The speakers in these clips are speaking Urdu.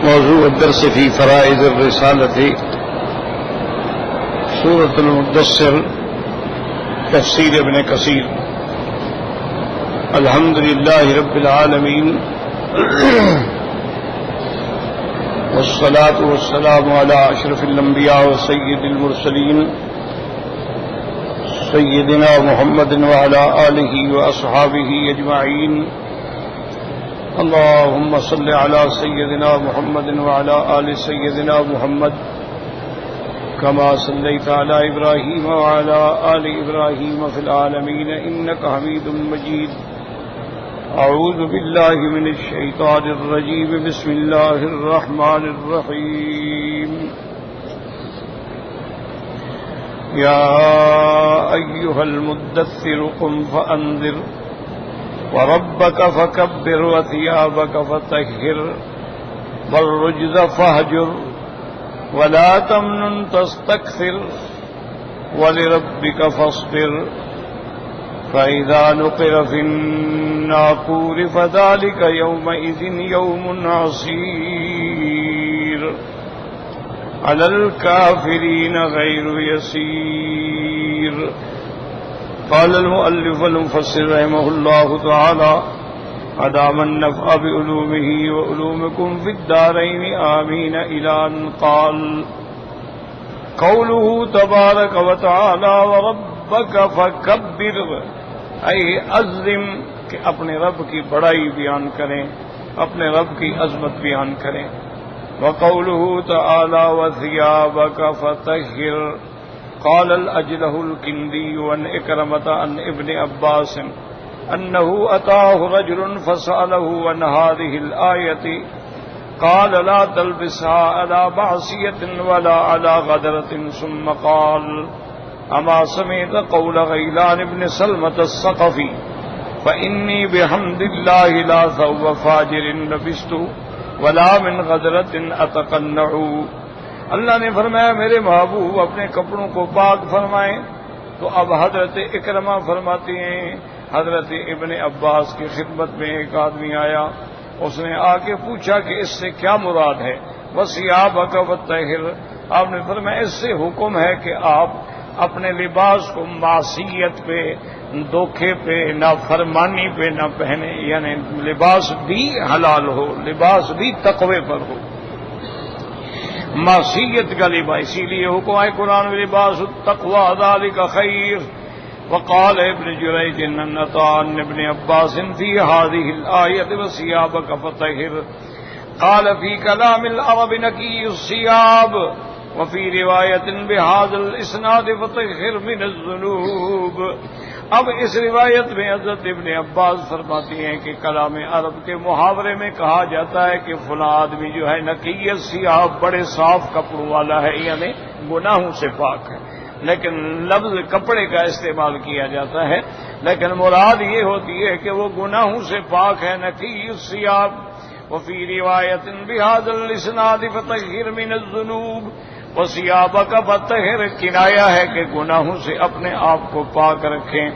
موضوع الدرس في فرائض الرسالة سورة المدثر تفسير ابن كثير. الحمد لله رب العالمين والصلاة والسلام على أشرف الأنبياء وسيد المرسلين سيدنا محمد وعلى آله وأصحابه أجمعين. اللهم صل على سيدنا محمد وعلى آل سيدنا محمد كما صليت على إبراهيم وعلى آل إبراهيم في العالمين إنك حميد مجيد. أعوذ بالله من الشيطان الرجيم. بسم الله الرحمن الرحيم. يا أيها المدثر قم فأنذر وربك فكبر وثيابك فطهر والرجز فاهجر ولا تمنن تستكثر ولربك فاصبر فإذا نقر في الناقور فذلك يومئذ يوم عسير على الكافرين غير يسير. قال المؤلف المفسر رحمه الله تعالى أدام النفع بعلومه وعلومكم في الدارين آمين إلى أن قال قوله تبارك وتعالى وربك فكبر اے عظم کہ اپنے رب کی بڑائی بیان کریں، اپنے رب کی عظمت بیان کریں. وقوله تعالى وثيابك فطهر. قال الأجله الكندي عن إكرمة عن ابن عباس أنه أتاه رجل فسأله عن هذه الآية قال لا تلبسها على معصية ولا على غدرة ثم قال أما سمعت قول غيلان بن سلمة الثقفي فإني بحمد الله لا ثوب فاجر لبست ولا من غدرة أتقنع. اللہ نے فرمایا میرے محبوب اپنے کپڑوں کو پاک فرمائیں. تو اب حضرت اکرمہ فرماتے ہیں حضرت ابن عباس کی خدمت میں ایک آدمی آیا، اس نے آ کے پوچھا کہ اس سے کیا مراد ہے. وثیابک فطہر. آپ نے فرمایا اس سے حکم ہے کہ آپ اپنے لباس کو معصیت پہ، دھوکے پہ، نافرمانی پہ نہ پہنے، یعنی لباس بھی حلال ہو، لباس بھی تقوی پر ہو، معصیت کا لباس. اسی لیے حکم ہے قرآن میں لباس التقوی ذالک خیر. وقال ابن جریج عن ابن عباس فی هذه الآیۃ وثیابک فطہر قال فی کلام العرب نکی الثیاب وفی روایت بهذا الاسناد فطہر من الذنوب. اب اس روایت میں حضرت ابن عباس فرماتی ہیں کہ کلام عرب کے محاورے میں کہا جاتا ہے کہ فلاں آدمی جو ہے نقی ثیاب بڑے صاف کپڑوں والا ہے، یعنی گناہوں سے پاک ہے. لیکن لفظ کپڑے کا استعمال کیا جاتا ہے، لیکن مراد یہ ہوتی ہے کہ وہ گناہوں سے پاک ہے. نقی ثیاب وفی روایت بهذا الاسناد فطہر من الذنوب. وثیابک فطہر کنایا ہے کہ گناہوں سے اپنے آپ کو پاک رکھیں.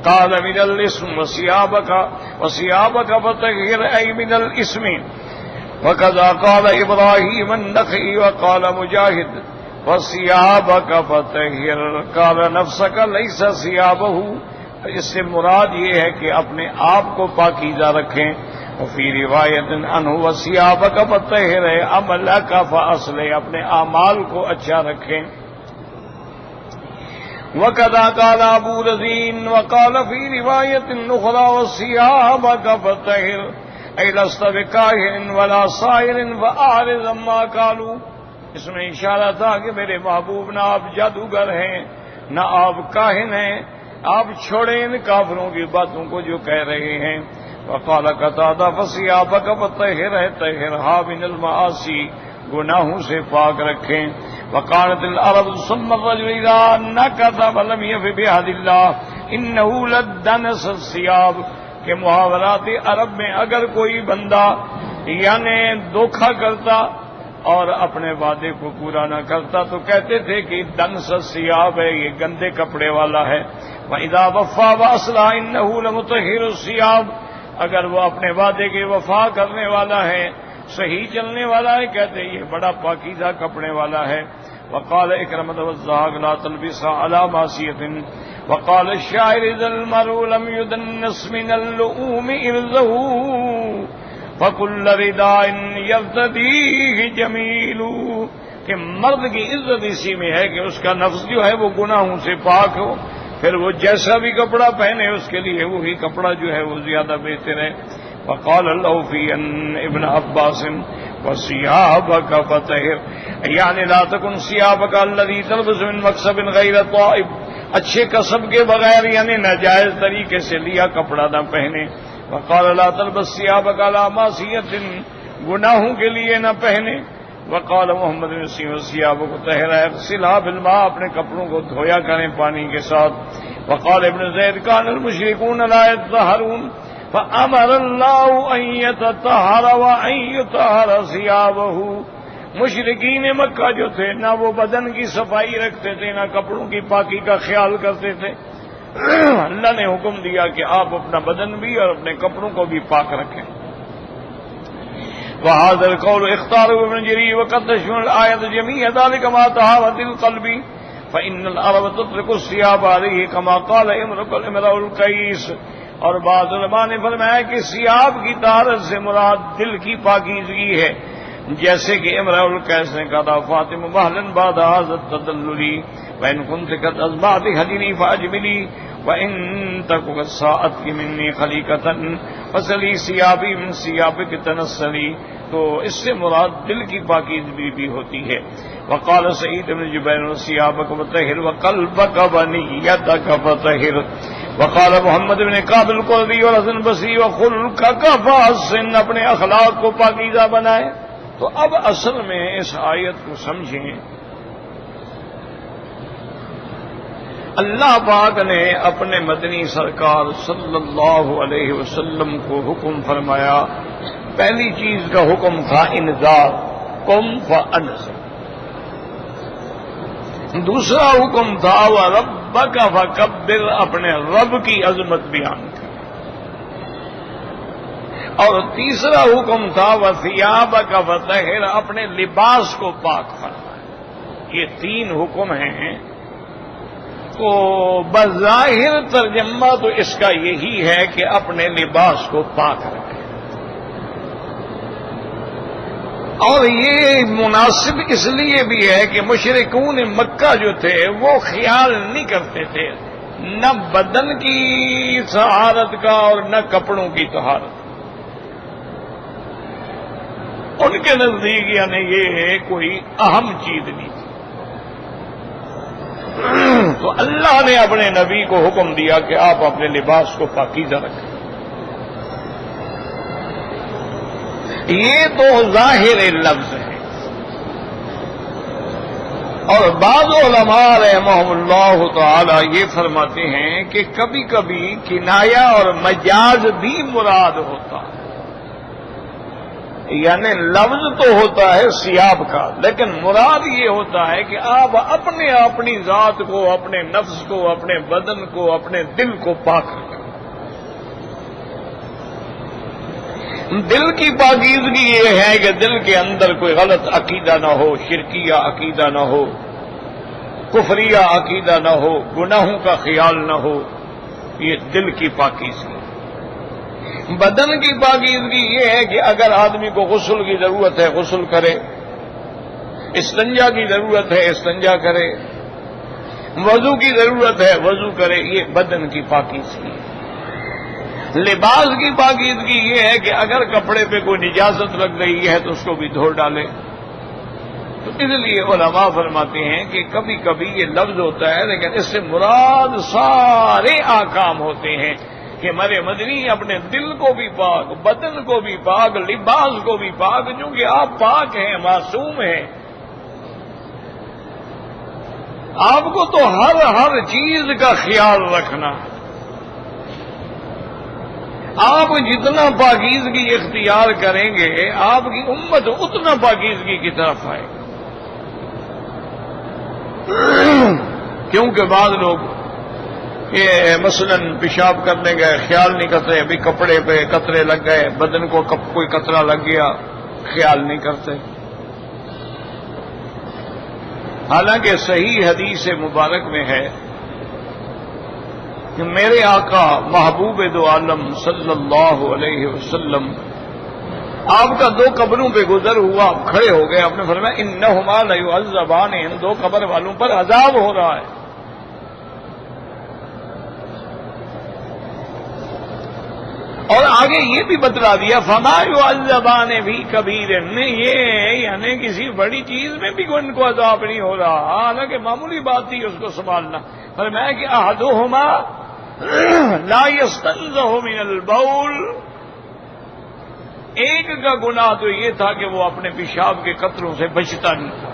قال من الاسم وثیابک فطہر ای من الاسم. وکذا قال ابراہیم النخعی وقال مجاہد وثیابک فطہر قال نفسک لیس ثیابہ. اس سے مراد یہ ہے کہ اپنے آپ کو پاکیزہ رکھیں. وفی روایت عنہ وثیابک فطہر عملک فاصلح. اپنے اعمال کو اچھا رکھیں. وکذا قال ابو رزین وقال فی روایت اخری وثیابک فطہر ای لست بکاہن ولا سائر فاعرض عما قالوا. اس میں اشارہ تھا کہ میرے محبوب نہ آپ جادوگر ہیں نہ آپ کاہن ہیں، آپ چھوڑیں ان کافروں کی باتوں کو جو کہہ رہے ہیں. وقال قتادہ فثیابک فطہر طہرھا من المعاصی. گناہوں سے پاک رکھیں. وقالت العرب ثم الرجل اذا نکث فلم یف بعهد اللہ انه لدنس الثیاب. کہ محاورات عرب میں اگر کوئی بندہ یعنی دھوکہ کرتا اور اپنے وعدے کو پورا نہ کرتا تو کہتے تھے کہ دنس الثیاب ہے، یہ گندے کپڑے والا ہے. وَإِذَا وَفَّى وَأَصْلَحَ إِنَّهُ لَمُطَهِّرُ الثِّيَابِ. اگر وہ اپنے وعدے کی وفا کرنے والا ہے، صحیح چلنے والا ہے، کہتے ہیں یہ بڑا پاکیزہ کپڑے والا ہے۔ وقال اکرمۃ والزہاق لا تلبس علی معصیۃ وقال الشاعر ذا المرء لم يدنس من اللؤوم ارزه فكل رداء يرتديه جمیل، کہ مرد کی عزت اسی میں ہے کہ اس کا نفس جو ہے وہ گناہوں سے پاک ہو، پھر وہ جیسا بھی کپڑا پہنے اس کے لیے وہی کپڑا جو ہے وہ زیادہ بہتر ہے۔ وقال له في ابن عباس وثيابك فطهر، یعنی لا تكن ثيابك الذي تلبس من مكسب غير طائب، اچھے کسب کے بغیر یعنی ناجائز طریقے سے لیا کپڑا نہ پہنے۔ وقال لا تلبس ثيابك على معصية، گناہوں کے لیے نہ پہنے۔ وقال محمد بن سیرین ثيابك طهر اغسلها بالماء، اپنے کپڑوں کو دھویا کریں پانی کے ساتھ۔ وقال ابن زید كان المشركون لا يتطهرون فأمر الله أن يتطهر وأن يطهر ثيابه، مشرکین مکہ جو تھے نہ وہ بدن کی صفائی رکھتے تھے نہ کپڑوں کی پاکی کا خیال کرتے تھے، اللہ نے حکم دیا کہ آپ اپنا بدن بھی اور اپنے کپڑوں کو بھی پاک رکھیں۔ وهذا القول اختاره ابن جرير وقد تشمل الآية جميع ذلك مع طهارة القلب فإن العرب تطلق الثياب عليه كما قال امرؤ القيس، اور بعض علماء نے فرمایا کہ ثیاب کی طہارت سے مراد دل کی پاکیزگی ہے، جیسے کہ امرؤ القیس نے کہا تھا فاطمہ مہلا بعد هذا التدلل وان كنت قد اصبحت هدني فاجملي وان تك قد ساءتك مني خليقة فسلي ثيابي من ثيابك تنسلي، تو اس سے مراد دل کی پاکیزگی بھی ہوتی ہے۔ وقال سعید بن جبیر ثيابك فطهر وقلبك ونيتك فطهر، وقال محمد بن کعب القرظی والحسن البصری وخلقك فحسن، اپنے اخلاق کو پاکیزہ بنائے۔ تو اب اصل میں اس آیت کو سمجھیں، اللہ پاک نے اپنے مدنی سرکار صلی اللہ علیہ وسلم کو حکم فرمایا، پہلی چیز کا حکم تھا انذار، قم فانذر، دوسرا حکم تھا وَرَبَّكَ فَكَبِّرْ، اپنے رب کی عظمت بیان کر، اور تیسرا حکم تھا وَثِيَابَكَ فَطَهِّرْ، اپنے لباس کو پاک فرما۔ یہ تین حکم ہیں، تو بظاہر ترجمہ تو اس کا یہی ہے کہ اپنے لباس کو پاک رکھیں، اور یہ مناسب اس لیے بھی ہے کہ مشرکون مکہ جو تھے وہ خیال نہیں کرتے تھے نہ بدن کی طہارت کا اور نہ کپڑوں کی طہارت، ان کے نزدیک یعنی یہ کوئی اہم چیز نہیں تھی۔ تو اللہ نے اپنے نبی کو حکم دیا کہ آپ اپنے لباس کو پاکیزہ رکھیں۔ یہ تو ظاہر لفظ ہے، اور بعض علماء رحمہم اللہ تعالی یہ فرماتے ہیں کہ کبھی کبھی کنایا اور مجاز بھی مراد ہوتا ہے، یعنی لفظ تو ہوتا ہے ثیاب کا، لیکن مراد یہ ہوتا ہے کہ آپ اپنی ذات کو، اپنے نفس کو، اپنے بدن کو، اپنے دل کو پاک رکھیں۔ دل کی پاکیزگی یہ ہے کہ دل کے اندر کوئی غلط عقیدہ نہ ہو، شرکیہ عقیدہ نہ ہو، کفریہ عقیدہ نہ ہو، گناہوں کا خیال نہ ہو، یہ دل کی پاکیزگی۔ بدن کی پاکیزگی یہ ہے کہ اگر آدمی کو غسل کی ضرورت ہے غسل کرے، استنجا کی ضرورت ہے استنجا کرے، وضو کی ضرورت ہے وضو کرے، یہ بدن کی پاکیزگی ہے۔ لباس کی پاکیزگی یہ ہے کہ اگر کپڑے پہ کوئی نجاست لگ رہی ہے تو اس کو بھی دھو ڈالے۔ تو اس لیے علماء فرماتے ہیں کہ کبھی کبھی یہ لفظ ہوتا ہے لیکن اس سے مراد سارے احکام ہوتے ہیں کہ مرے مدنی اپنے دل کو بھی پاک، بدن کو بھی پاک، لباس کو بھی پاک، چونکہ آپ پاک ہیں، معصوم ہیں، آپ کو تو ہر چیز کا خیال رکھنا ہے۔ آپ جتنا پاکیزگی اختیار کریں گے آپ کی امت اتنا پاکیزگی کی طرف آئے گا، کیونکہ بعض لوگ یہ مثلا پیشاب کرنے گئے خیال نہیں کرتے، ابھی کپڑے پہ قطرے لگ گئے، بدن کو کوئی قطرہ لگ گیا، خیال نہیں کرتے. حالانکہ صحیح حدیث مبارک میں ہے کہ میرے آقا محبوب دو عالم صلی اللہ علیہ وسلم آپ کا 2 قبروں پہ گزر ہوا، آپ کھڑے ہو گئے، آپ نے فرمایا انہما لیعذبان، ان 2 قبر والوں پر عذاب ہو رہا ہے. اور آگے یہ بھی بتلا دیا فما يعذبان فی کبیر، یہ یعنی کسی بڑی چیز میں بھی ان کو عذاب نہیں ہو رہا، حالانکہ معمولی بات تھی اس کو سنبھالنا. فرمایا کہ احدہما لا يستنزہ من البول، ایک کا گناہ تو یہ تھا کہ وہ اپنے پیشاب کے قطروں سے بچتا نہیں تھا،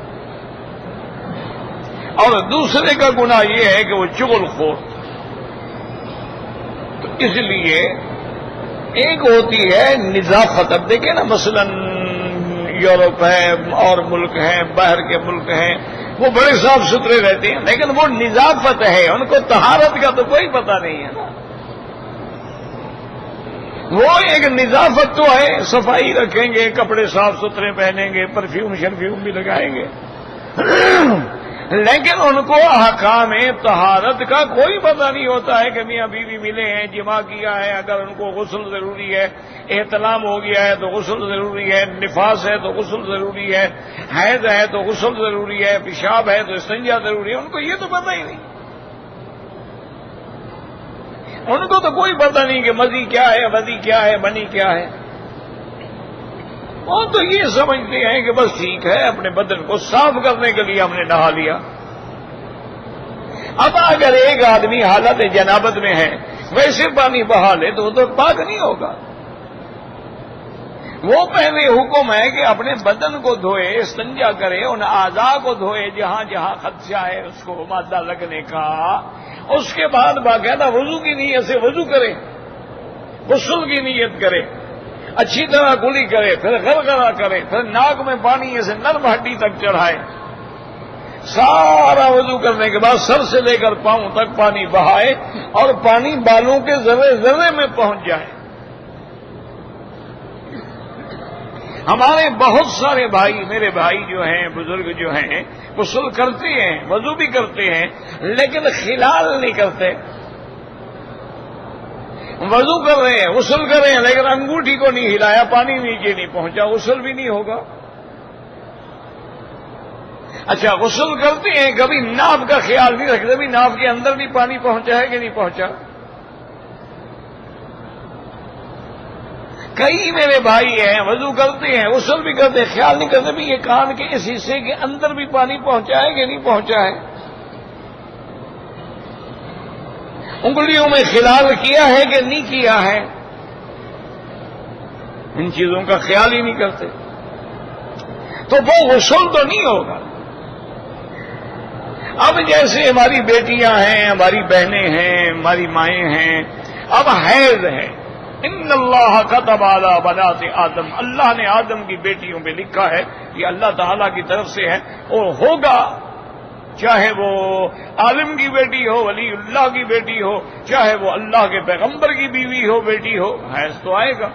اور دوسرے کا گناہ یہ ہے کہ وہ چغل خور تھا. تو اس لیے ایک ہوتی ہے نظافت. اب دیکھیں نا، مثلا یورپ ہے اور ملک ہیں، باہر کے ملک ہیں، وہ بڑے صاف ستھرے رہتے ہیں، لیکن وہ نظافت ہے، ان کو طہارت کا تو کوئی پتہ نہیں ہے نا. وہ ایک نظافت تو ہے، صفائی رکھیں گے، کپڑے صاف ستھرے پہنیں گے، پرفیوم شرفیوم بھی لگائیں گے، لیکن ان کو احکام طہارت کا کوئی پتہ نہیں ہوتا ہے کہ میاں بیوی ملے ہیں، جماع کیا ہے، اگر ان کو غسل ضروری ہے، احتلام ہو گیا ہے تو غسل ضروری ہے، نفاس ہے تو غسل ضروری ہے، حیض ہے تو غسل ضروری ہے، پیشاب ہے تو استنجا ضروری ہے. ان کو یہ تو پتہ ہی نہیں. ان کو تو کوئی پتہ نہیں کہ مزی کیا ہے، وضی کیا ہے، منی کیا ہے. وہ تو یہ سمجھتے ہیں کہ بس ٹھیک ہے، اپنے بدن کو صاف کرنے کے لیے ہم نے نہا لیا. اب اگر ایک آدمی حالت جنابت میں ہے، ویسے پانی بہا لے تو وہ تو پاک نہیں ہوگا. وہ پہلے حکم ہے کہ اپنے بدن کو دھوئے، استنجا کرے، ان اعضاء کو دھوئے جہاں جہاں خدشہ ہے اس کو مادہ لگنے کا. اس کے بعد باقاعدہ وضو کی نیت سے وضو کرے، غسل کی نیت کرے، اچھی طرح کلی کرے، پھر غرغرہ کرے، پھر ناک میں پانی ایسے نرم ہڈی تک چڑھائے. سارا وضو کرنے کے بعد سر سے لے کر پاؤں تک پانی بہائے اور پانی بالوں کے ذرے ذرے میں پہنچ جائے. ہمارے بہت سارے بھائی، میرے بھائی جو ہیں، بزرگ جو ہیں، غسل کرتے ہیں، وضو بھی کرتے ہیں، لیکن خلال نہیں کرتے. وضو کر رہے ہیں، غسل کر رہے ہیں، لیکن انگوٹھی کو نہیں ہلایا، پانی نیچے نہیں پہنچا، غسل بھی نہیں ہوگا. اچھا، غسل کرتے ہیں، کبھی ناف کا خیال نہیں رکھتے، بھی ناف کے اندر بھی پانی پہنچا ہے کہ نہیں پہنچا. کئی میرے بھائی ہیں، وضو کرتے ہیں، غسل بھی کرتے ہیں، خیال نہیں کرتے بھی یہ کان کے اس حصے کے اندر بھی پانی پہنچا ہے کہ نہیں پہنچا ہے. انگلیوں میں خلال کیا ہے کہ نہیں کیا ہے، ان چیزوں کا خیال ہی نہیں کرتے. تو وہ غسل تو نہیں ہوگا. اب جیسے ہماری بیٹیاں ہیں، ہماری بہنیں ہیں، ہماری مائیں ہیں، اب حیض ہے. ان اللہ کتب علی بنات آدم، اللہ نے آدم کی بیٹیوں پہ لکھا ہے، یہ اللہ تعالیٰ کی طرف سے ہے اور ہوگا، چاہے وہ عالم کی بیٹی ہو، ولی اللہ کی بیٹی ہو، چاہے وہ اللہ کے پیغمبر کی بیوی ہو، بیٹی ہو، حیض تو آئے گا.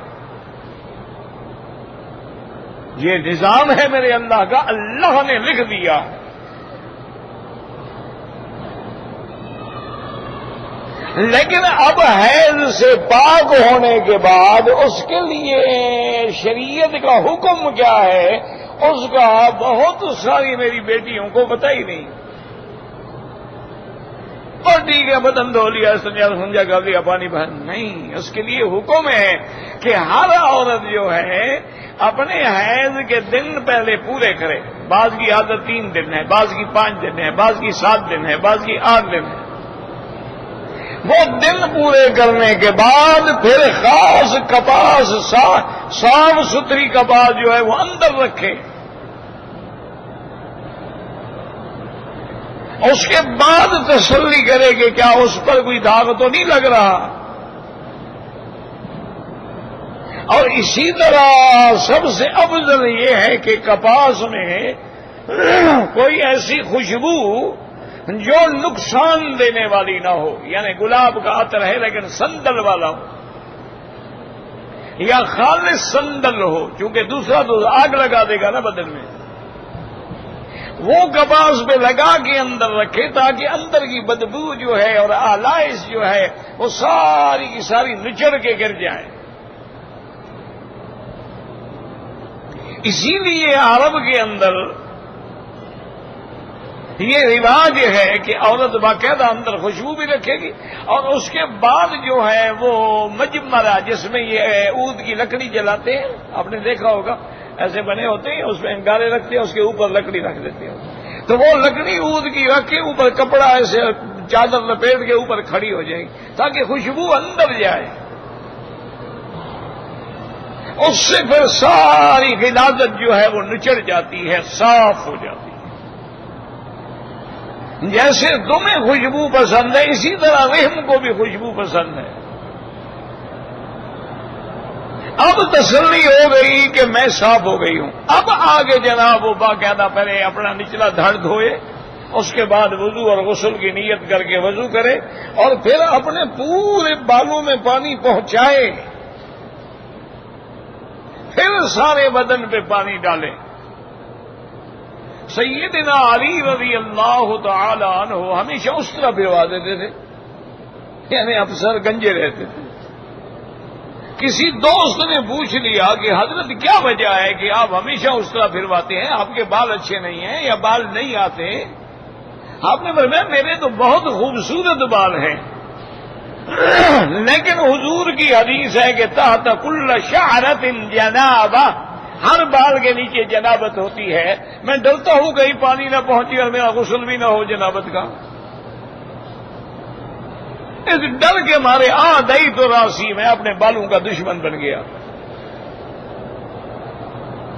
یہ نظام ہے میرے اللہ کا، اللہ نے لکھ دیا. لیکن اب حیض سے پاک ہونے کے بعد اس کے لیے شریعت کا حکم کیا ہے، اس کا بہت ساری میری بیٹیوں کو پتہ ہی نہیں. اور ٹھیک ہے، بدن دھو لیا، سنجا کر لیا، پانی بہن نہیں. اس کے لیے حکم ہے کہ ہر عورت جو ہے اپنے حیض کے دن پہلے پورے کرے. بعض کی عادت 3 دن ہے، بعض کی 5 دن ہے، بعض کی 7 دن ہے، بعض کی 8 دن ہے. وہ دن پورے کرنے کے بعد پھر خاص کپاس، صاف ستھری کپاس جو ہے وہ اندر رکھے. اس کے بعد تسلی کرے کہ کیا اس پر کوئی داغ تو نہیں لگ رہا. اور اسی طرح سب سے افضل یہ ہے کہ کپاس میں کوئی ایسی خوشبو جو نقصان دینے والی نہ ہو، یعنی گلاب کا عطر ہے لیکن سندل والا ہو. یا خالص سندل ہو، چونکہ دوسرا تو آگ لگا دے گا نا بدن میں، وہ کپاس پہ لگا کے اندر رکھے تاکہ اندر کی بدبو جو ہے اور آلائش جو ہے وہ ساری کی ساری نچڑ کے گر جائیں۔ اسی لیے عرب کے اندر یہ رواج ہے کہ عورت باقاعدہ اندر خوشبو بھی رکھے گی، اور اس کے بعد جو ہے وہ مجمرہ جس میں یہ عود کی لکڑی جلاتے ہیں، آپ نے دیکھا ہوگا ایسے بنے ہوتے ہیں، اس میں انگارے رکھتے ہیں، اس کے اوپر لکڑی رکھ دیتے ہیں، تو وہ لکڑی عود کی رکھ کے اوپر کپڑا ایسے چادر لپیٹ کے اوپر کھڑی ہو جائے گی تاکہ خوشبو اندر جائے، اس سے پھر ساری غلاظت جو ہے وہ نچڑ جاتی ہے، صاف ہو جاتی ہے۔ جیسے تمہیں خوشبو پسند ہے اسی طرح رحم کو بھی خوشبو پسند ہے۔ اب تسلی ہو گئی کہ میں صاف ہو گئی ہوں، اب آگے جناب وہ باقاعدہ پہلے اپنا نچلا دھڑ دھوئے، اس کے بعد وضو اور غسل کی نیت کر کے وضو کرے، اور پھر اپنے پورے بالوں میں پانی پہنچائے، پھر سارے بدن پہ پانی ڈالے۔ سیدنا علی رضی اللہ تعالی عنہ ہمیشہ اس طرح پھروا دیتے تھے، یعنی افسر گنجے رہتے تھے۔ کسی دوست نے پوچھ لیا کہ حضرت کیا وجہ ہے کہ آپ ہمیشہ اس طرح پھرواتے ہیں، آپ کے بال اچھے نہیں ہیں یا بال نہیں آتے؟ آپ نے فرمایا میرے تو بہت خوبصورت بال ہیں، لیکن حضور کی حدیث ہے کہ تحت کل شعرۃ جنابہ، ہر بال کے نیچے جنابت ہوتی ہے، میں ڈرتا ہوں کہیں پانی نہ پہنچے اور میرا غسل بھی نہ ہو جنابت کا، اس ڈر کے مارے دئی تو راسی میں اپنے بالوں کا دشمن بن گیا۔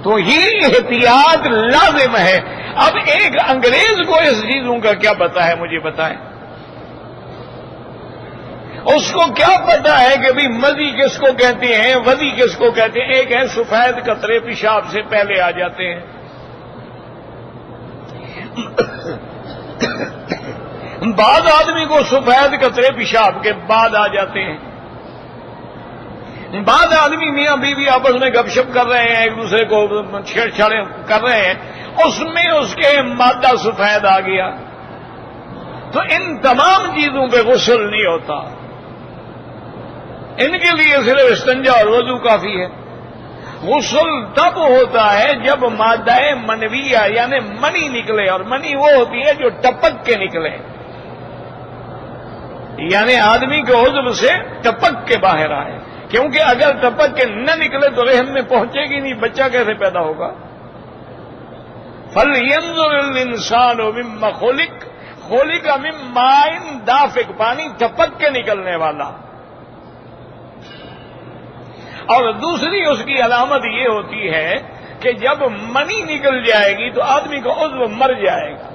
تو یہ احتیاط لازم ہے۔ اب ایک انگریز کو اس چیزوں کا کیا پتا ہے، مجھے بتائیں، اس کو کیا پتا ہے کہ بھی مزی کس کو کہتے ہیں، وضی کس کو کہتے ہیں؟ ایک ہے سفید قطرے پیشاب سے پہلے آ جاتے ہیں، بعض آدمی کو سفید قطرے پیشاب کے بعد آ جاتے ہیں، بعض آدمی میاں بیوی آپس میں گپ شپ کر رہے ہیں، ایک دوسرے کو چھیڑ چھاڑیں کر رہے ہیں، اس میں اس کے مادہ سفید آ گیا، تو ان تمام چیزوں پہ غسل نہیں ہوتا، ان کے لیے صرف استنجا اور وضو کافی ہے۔ غسل تب ہوتا ہے جب مادہ منویہ یعنی منی نکلے، اور منی وہ ہوتی ہے جو ٹپک کے نکلے، یعنی آدمی کے عضو سے ٹپک کے باہر آئے، کیونکہ اگر ٹپک کے نہ نکلے تو رحم میں پہنچے گی نہیں، بچہ کیسے پیدا ہوگا؟ فَلْيَنظُرِ الْإِنسَانُ مِمَّا خُلِقَ مِن مَّاءٍ دَافِقٍ، پانی ٹپک کے نکلنے والا۔ اور دوسری اس کی علامت یہ ہوتی ہے کہ جب منی نکل جائے گی تو آدمی کا عضو مر جائے گا،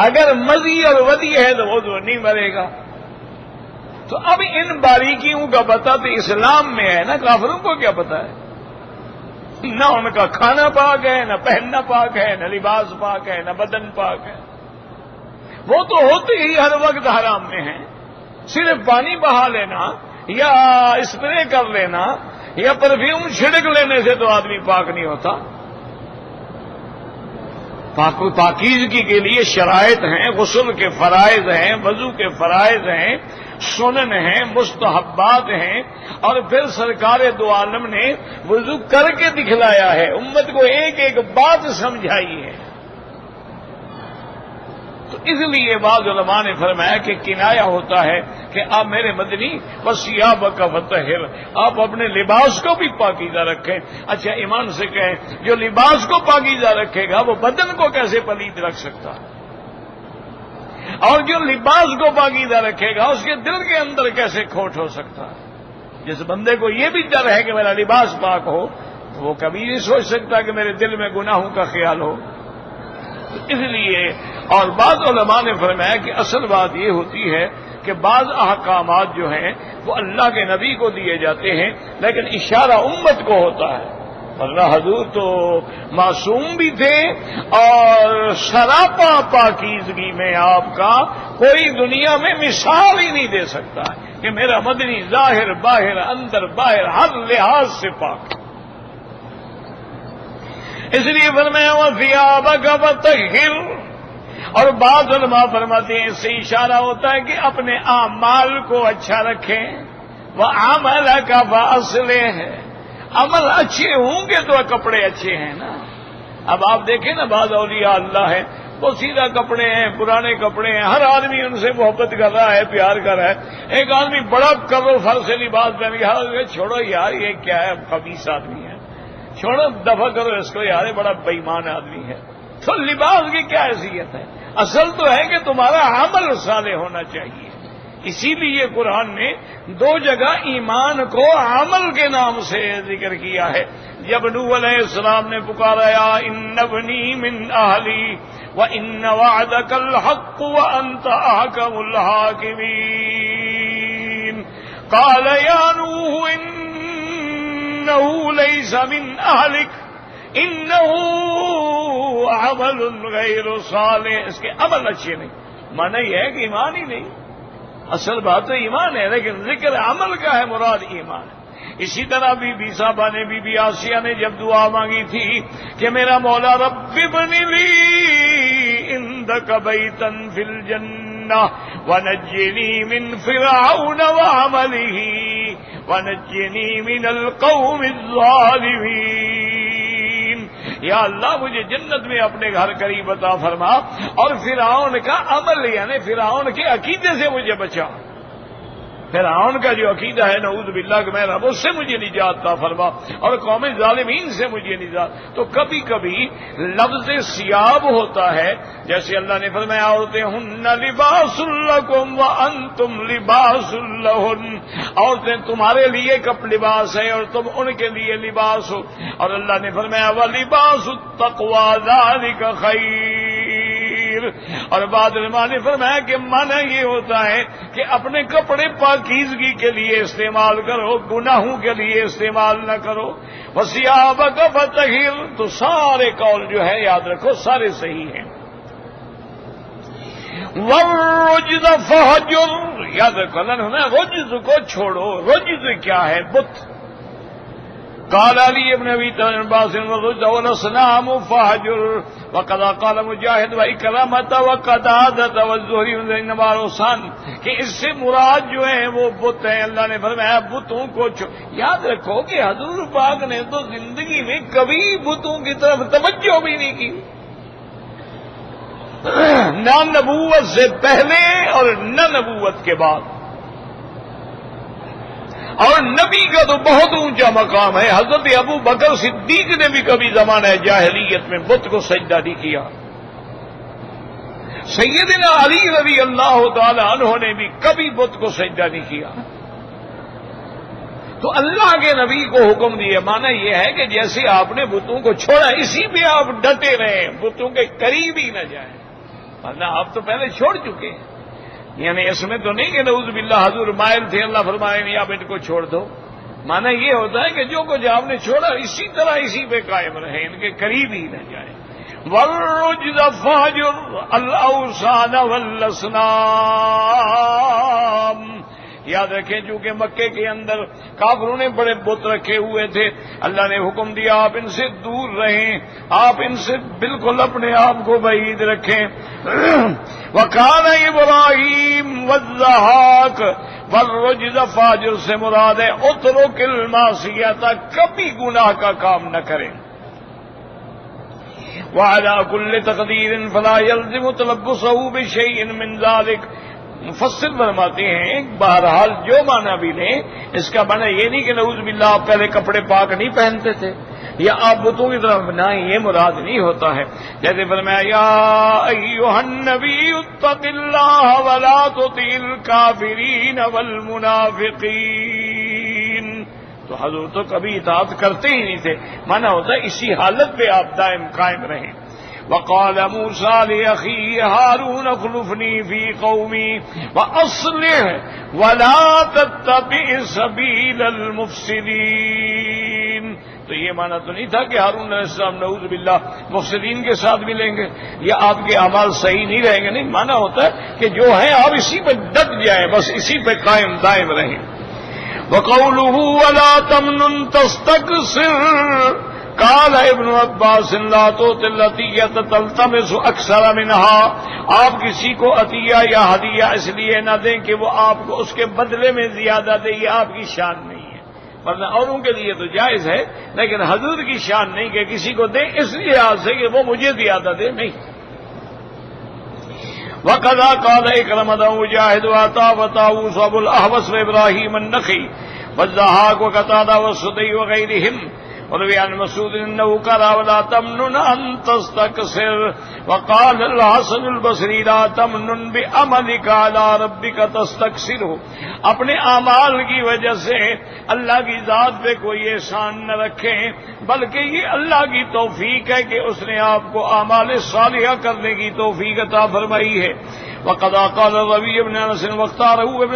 اگر مزی اور ودی ہے تو عضو نہیں مرے گا۔ تو اب ان باریکیوں کا پتہ تو اسلام میں ہے نا، کافروں کو کیا پتہ ہے؟ نہ ان کا کھانا پاک ہے، نہ پہننا پاک ہے، نہ لباس پاک ہے، نہ بدن پاک ہے، وہ تو ہوتے ہی ہر وقت حرام میں ہیں۔ صرف پانی بہا لینا یا اسپرے کر لینا یا پرفیوم چھڑک لینے سے تو آدمی پاک نہیں ہوتا۔ پاکیزگی کے لیے شرائط ہیں، غسل کے فرائض ہیں، وضو کے فرائض ہیں، سنن ہیں، مستحبات ہیں، اور پھر سرکار دو عالم نے وضو کر کے دکھلایا ہے، امت کو ایک ایک بات سمجھائی ہے۔ تو اس لیے بعض علماء نے فرمایا کہ کنایا ہوتا ہے کہ آپ میرے مدنی وثیابک فطہر، آپ اپنے لباس کو بھی پاکیزہ رکھیں۔ اچھا ایمان سے کہیں جو لباس کو پاکیزہ رکھے گا وہ بدن کو کیسے پلید رکھ سکتا ہے؟ اور جو لباس کو پاکیزہ رکھے گا اس کے دل کے اندر کیسے کھوٹ ہو سکتا ہے؟ جس بندے کو یہ بھی ڈر ہے کہ میرا لباس پاک ہو وہ کبھی نہیں سوچ سکتا کہ میرے دل میں گناہوں کا خیال ہو۔ اس لیے اور بعض علماء نے فرمایا کہ اصل بات یہ ہوتی ہے کہ بعض احکامات جو ہیں وہ اللہ کے نبی کو دیے جاتے ہیں لیکن اشارہ امت کو ہوتا ہے، ورنہ حضور تو معصوم بھی تھے اور سراپا پاکیزگی میں آپ کا کوئی دنیا میں مثال ہی نہیں دے سکتا۔ کہ میرا مدنی ظاہر باہر اندر باہر ہر لحاظ سے پاک. اس لیے فرمایا وَثِيَابَكَ فَطَهِّرْ. اور بعض علماء فرماتے ہیں اس سے اشارہ ہوتا ہے کہ اپنے اعمال کو اچھا رکھیں. وَعَمَلَكَ فَأَصْلِحْ. عمل اچھے ہوں گے تو کپڑے اچھے ہیں نا. اب آپ دیکھیں نا بعض اولیاء اللہ ہے وہ سیدھا کپڑے ہیں پرانے کپڑے ہیں ہر آدمی ان سے محبت کر رہا ہے پیار کر رہا ہے. ایک آدمی بڑا کرو فر سے لباس پہن کے چھوڑو یار یہ کیا ہے خبیث آدمی ہے چھوڑو دفع کرو اس کو یار بڑا بےایمان آدمی ہے. تو لباس کی کیا حیثیت ہے؟ اصل تو ہے کہ تمہارا عمل صالح ہونا چاہیے. اسی لیے قرآن نے 2 جگہ ایمان کو عمل کے نام سے ذکر کیا ہے. جب نوح علیہ السلام نے پکارا یا ان ابنی من اہلی وان وعدک الحق وانت احکم الحاکمین قال یا نوح انہ لیس من اہلک انہ عمل غیر صالح. اس کے عمل اچھے نہیں. معنی یہ ہے کہ ایمان ہی نہیں. اصل بات تو ایمان ہے لیکن ذکر عمل کا ہے مراد ایمان ہے. اسی طرح بی صاحبہ نے بی آسیہ نے جب دعا مانگی تھی کہ میرا مولا رب ابن لی عندک بیتا فی الجنہ ونجنی من فرعون وعملہ ونجنی من القوم الظالمین. یا اللہ مجھے جنت میں اپنے گھر قریب عطا فرما اور فرعون کا عمل یعنی فرعون کے عقیدے سے مجھے بچا. فرعون کا جو عقیدہ ہے نعوذ باللہ کہ میں رب اس سے مجھے نجات عطا فرما اور قوم ظالمین سے مجھے نجات. تو کبھی کبھی لفظ سیاب ہوتا ہے جیسے اللہ نے فرمایا عورتیں ہن لباس لکم وانتم لباس لہن. عورتیں تمہارے لیے لباس ہے اور تم ان کے لیے لباس ہو. اور اللہ نے فرمایا وَلِبَاسُ التَّقْوَىٰ ذَٰلِكَ خَيْرٌ. اور بعد علماء نے فرمایا کہ معنی یہ ہوتا ہے کہ اپنے کپڑے پاکیزگی کے لیے استعمال کرو گناہوں کے لیے استعمال نہ کرو. وَثِيَابَكَ فَطَهِّرْ. تو سارے قول جو ہے یاد رکھو سارے صحیح ہیں. وَالرُّجْزَ فَاهْجُرْ. یاد رکھو اللہ نے فرمایا رجز کو چھوڑو. رجز کیا ہے؟ بت. قال علی ابن ابی طالب والرجز والاصنام فاهجر. وقد قال مجاہد واکرامۃ وقتادہ والزہری انما الاوثان کہ اس سے مراد جو ہیں وہ بت ہیں. اللہ نے فرمایا بتوں کو یاد رکھو کہ حضور پاک نے تو زندگی میں کبھی بتوں کی طرف توجہ بھی نہیں کی. نہ نبوت سے پہلے اور نہ نبوت کے بعد. اور نبی کا تو بہت اونچا مقام ہے. حضرت ابو بکر صدیق نے بھی کبھی زمانہ جاہلیت میں بت کو سجدہ نہیں کیا. سیدنا علی رضی اللہ تعالی عنہ نے بھی کبھی بت کو سجدہ نہیں کیا. تو اللہ کے نبی کو حکم دیا. معنی یہ ہے کہ جیسے آپ نے بتوں کو چھوڑا اسی پہ آپ ڈٹے رہیں بتوں کے قریب ہی نہ جائیں. ورنہ آپ تو پہلے چھوڑ چکے ہیں. یعنی اس میں تو نہیں کہ نعوذ باللہ حضور مائل تھے اللہ فرمائے نہیں آپ ان کو چھوڑ دو. معنی یہ ہوتا ہے کہ جو کچھ آپ نے چھوڑا اسی طرح اسی پہ قائم رہیں ان کے قریب ہی نہ جائیں. وَالرُّجْزَ فَاهْجُرْ الْأَوْثَانَ وَالْأَصْنَامَ. یاد رکھیں چونکہ مکے کے اندر کافروں نے بڑے بت رکھے ہوئے تھے. اللہ نے حکم دیا آپ ان سے دور رہیں. آپ ان سے بالکل اپنے آپ کو بعید رکھیں. وَكَانَ إِبْرَاهِيمُ وَالضَّحَاكُ. وَالرُّجْزَ فَاهْجُرْ سے مراد ہے اترک المعصیۃ. کبھی گناہ کا کام نہ کریں. وَعَلَىٰ كُلِّ تَقْدِيرٍ فَلَا يَلْزِمُ تَلَبُّسَهُ بِشَيْءٍ مِّن ذَٰلِكَ. مفسر فرماتے ہیں بہرحال جو معنی بھی لیں اس کا معنی یہ نہیں کہ نعوذ باللہ آپ پہلے کپڑے پاک نہیں پہنتے تھے یا آپ بتوں کی طرف نہ یہ مراد نہیں ہوتا ہے. جیسے فرمایا یا ایھا النبی اتق اللہ ولا تطع الکافرین والمنافقین. تو حضور تو کبھی اطاعت کرتے ہی نہیں تھے. معنی ہوتا ہے اسی حالت پہ آپ دائم قائم رہیں. وقال موسى لأخيه هارون اخلفني في قومي وأصلح ولا تتبع سبيل المفسدين. تو یہ معنی تو نہیں تھا کہ ہارون علیہ السلام نعوذ باللہ مفسدین کے ساتھ ملیں گے یا آپ کے اعمال صحیح نہیں رہیں گے. نہیں، معنی ہوتا ہے کہ جو ہے آپ اسی پہ ڈٹ جائیں، بس اسی پہ قائم دائم رہیں. وَقَوْلُهُ وَلَا تَمْنُنْ تَسْتَكْثِرْ قال ابن عباس لا تؤتِ العطیۃ تلتمس اکثر منها. آپ کسی کو عطیہ یا ہدیہ اس لیے نہ دیں کہ وہ آپ کو اس کے بدلے میں زیادہ دے، یہ آپ کی شان نہیں ہے. ورنہ اوروں کے لیے تو جائز ہے، لیکن حضور کی شان نہیں کہ کسی کو دیں اس لیے آپ سے کہ وہ مجھے زیادہ دے، نہیں. وَقَذَا قَالَ إِكْرَمَةُ مُجَاهِدُ وَعَطَاءُ وَطَاوُوسُ وَأَبُو الْأَحْوَصِ وَإِبْرَاهِيمُ النَّخَعِيُّ وَالضَّحَّاكُ وَقَتَادَةُ وَالسُّدِّيُّ وَغَيْرِهِمْ. وروي عن مسعود انه قال ولا تمنن ان تستكثر. وقال الحسن البصري لا تمنن بعملك على ربك تستكثره. اپنے اعمال کی وجہ سے اللہ کی ذات پہ کوئی احسان نہ رکھیں، بلکہ یہ اللہ کی توفیق ہے کہ اس نے آپ کو اعمال صالحہ کرنے کی توفیق عطا فرمائی ہے. وقد قال الربيع بن انس واختاره ابن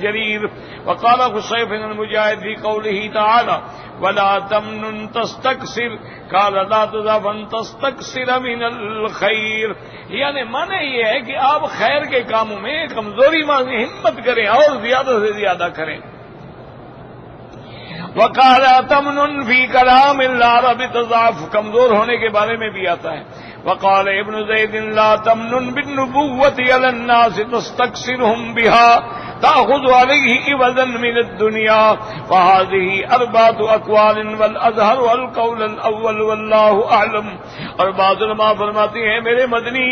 جرير وقال خصيف بن المجاهد في قوله تعالى ولا تمنن تستكثر قال لا تضعفن تستكثر من الخير. یعنی معنی یہ ہے کہ آپ خیر کے کاموں میں کمزوری مانگیں، ہمت کریں اور زیادہ سے زیادہ کریں. وقال تمنن في كلام الله بتضعف، کمزور ہونے کے بارے میں بھی آتا ہے. وقال ابن زید لا تمنن بالنبوة على الناس تستكثرهم بها تأخذ عليه عوضا من الدنيا. فهذه أربعة أقوال والأظهر القول الأول والله أعلم. اور بعض علماء فرماتے ہیں میرے مدنی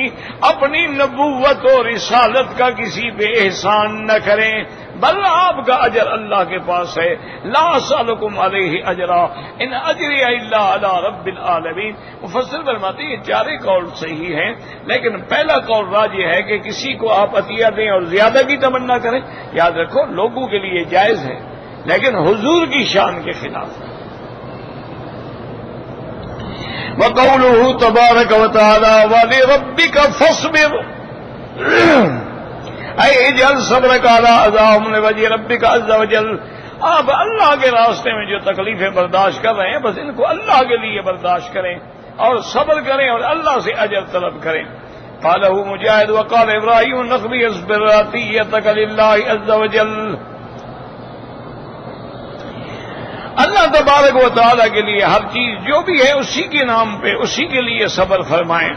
اپنی نبوت اور رسالت کا کسی پہ احسان نہ کریں، بل آپ کا اجر اللہ کے پاس ہے. لا اسألکم علیہ اجرا ان اجری الا علی رب العالمین. مفسر فرماتے ہیں یہ چارے قول صحیح ہیں، لیکن پہلا قول راجح ہے کہ کسی کو آپ عطیہ دیں اور زیادہ کی تمنا کریں. یاد رکھو لوگوں کے لیے جائز ہے لیکن حضور کی شان کے خلاف ہے. وقوله تبارک وتعالی ولربک فاصبر اے اجعل صبرک علی اذاہم لوجہ ربک عز وجل. آپ اللہ کے راستے میں جو تکلیفیں برداشت کر رہے ہیں بس ان کو اللہ کے لیے برداشت کریں اور صبر کریں اور اللہ سے اجر طلب کریں. قالہ مجاہد وقال ابراہیم النخعی اصبر عطیتک للہ عز وجل. اللہ تبارک و تعالیٰ کے لیے ہر چیز جو بھی ہے اسی کے نام پہ اسی کے لیے صبر فرمائیں.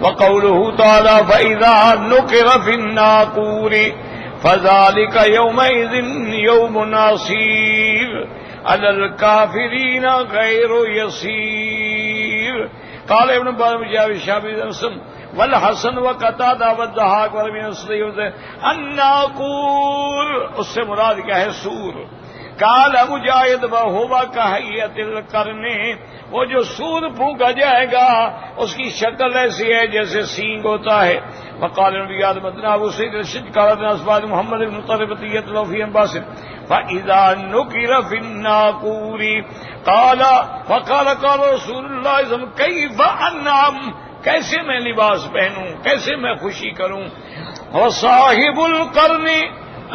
وقوله تعالی فإذا نقر في الناقور فذلك يومئذ يوم عسير على الكافرين غير يسير. قال ابن مجاهد الشافعي والحسن وقتادہ والضحاک وابن الصدیق الناقور اس سے مراد کیا ہے؟ سور. قال مجاہد وہو کہیت القرن، وہ جو سور پھونکا جائے گا اس کی شکل ایسی ہے جیسے سینگ ہوتا ہے. وقال نبیات مدنہ ابو سعید الشج قالت اسباد محمد بن طربتیت لوفی انباسر فاذا نکر فی الناقور قال فقال قال رسول اللہ صلی اللہ علیہ وسلم کیف انعم، کیسے میں لباس پہنوں، کیسے میں خوشی کروں. وصاحب القرن،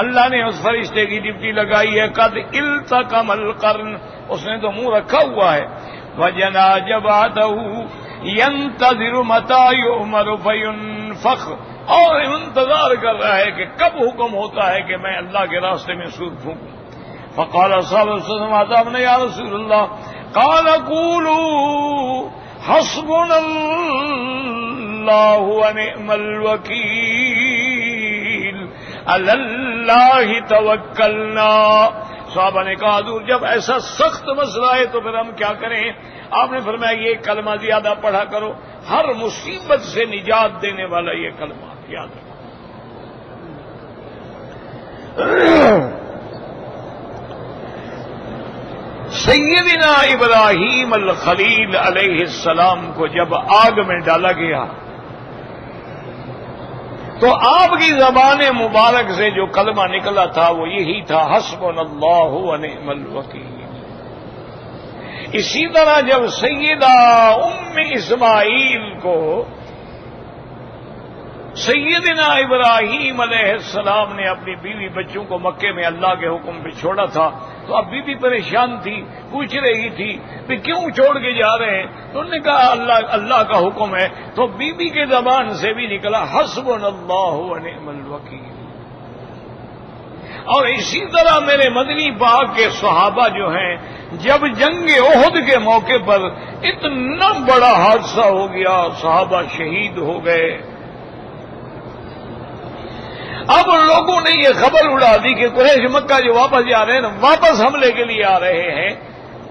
اللہ نے اس فرشتے کی ڈپٹی لگائی ہے. قد التقم القرن، اس نے تو منہ رکھا ہوا ہے. وجنا جبهته ينتظر متى يؤمر فينفخ، اور انتظار کر رہا ہے کہ کب حکم ہوتا ہے کہ میں اللہ کے راستے میں سور پھونکوں. فقال صلی اللہ علیہ وسلم یا رسول اللہ قال قولوا حسبنا اللہ ونعم الوکیل علی اللہ توکلنا. صحابہ نے کہا حضور جب ایسا سخت مسئلہ ہے تو پھر ہم کیا کریں؟ آپ نے فرمایا یہ کلمہ زیادہ پڑھا کرو، ہر مصیبت سے نجات دینے والا یہ کلمہ یاد رکھو. سیدنا ابراہیم الخلیل علیہ السلام کو جب آگ میں ڈالا گیا تو آپ کی زبان مبارک سے جو کلمہ نکلا تھا وہ یہی تھا حسبنا اللہ ونعم الوکیل. اسی طرح جب سیدہ ام اسماعیل کو سیدنا ابراہیم علیہ السلام نے اپنی بیوی بچوں کو مکے میں اللہ کے حکم پہ چھوڑا تھا، تو اب بیوی پریشان تھی، پوچھ رہی تھی کہ کیوں چھوڑ کے جا رہے ہیں؟ تو انہوں نے کہا اللہ کا حکم ہے، تو بیوی کے زبان سے بھی نکلا حسبنا اللہ ونعم الوکیل۔ اور اسی طرح میرے مدنی پاک کے صحابہ جو ہیں، جب جنگ احد کے موقع پر اتنا بڑا حادثہ ہو گیا، صحابہ شہید ہو گئے، اب لوگوں نے یہ خبر اڑا دی کہ قریش مکہ جو واپس جا رہے ہیں نا، واپس حملے کے لیے آ رہے ہیں،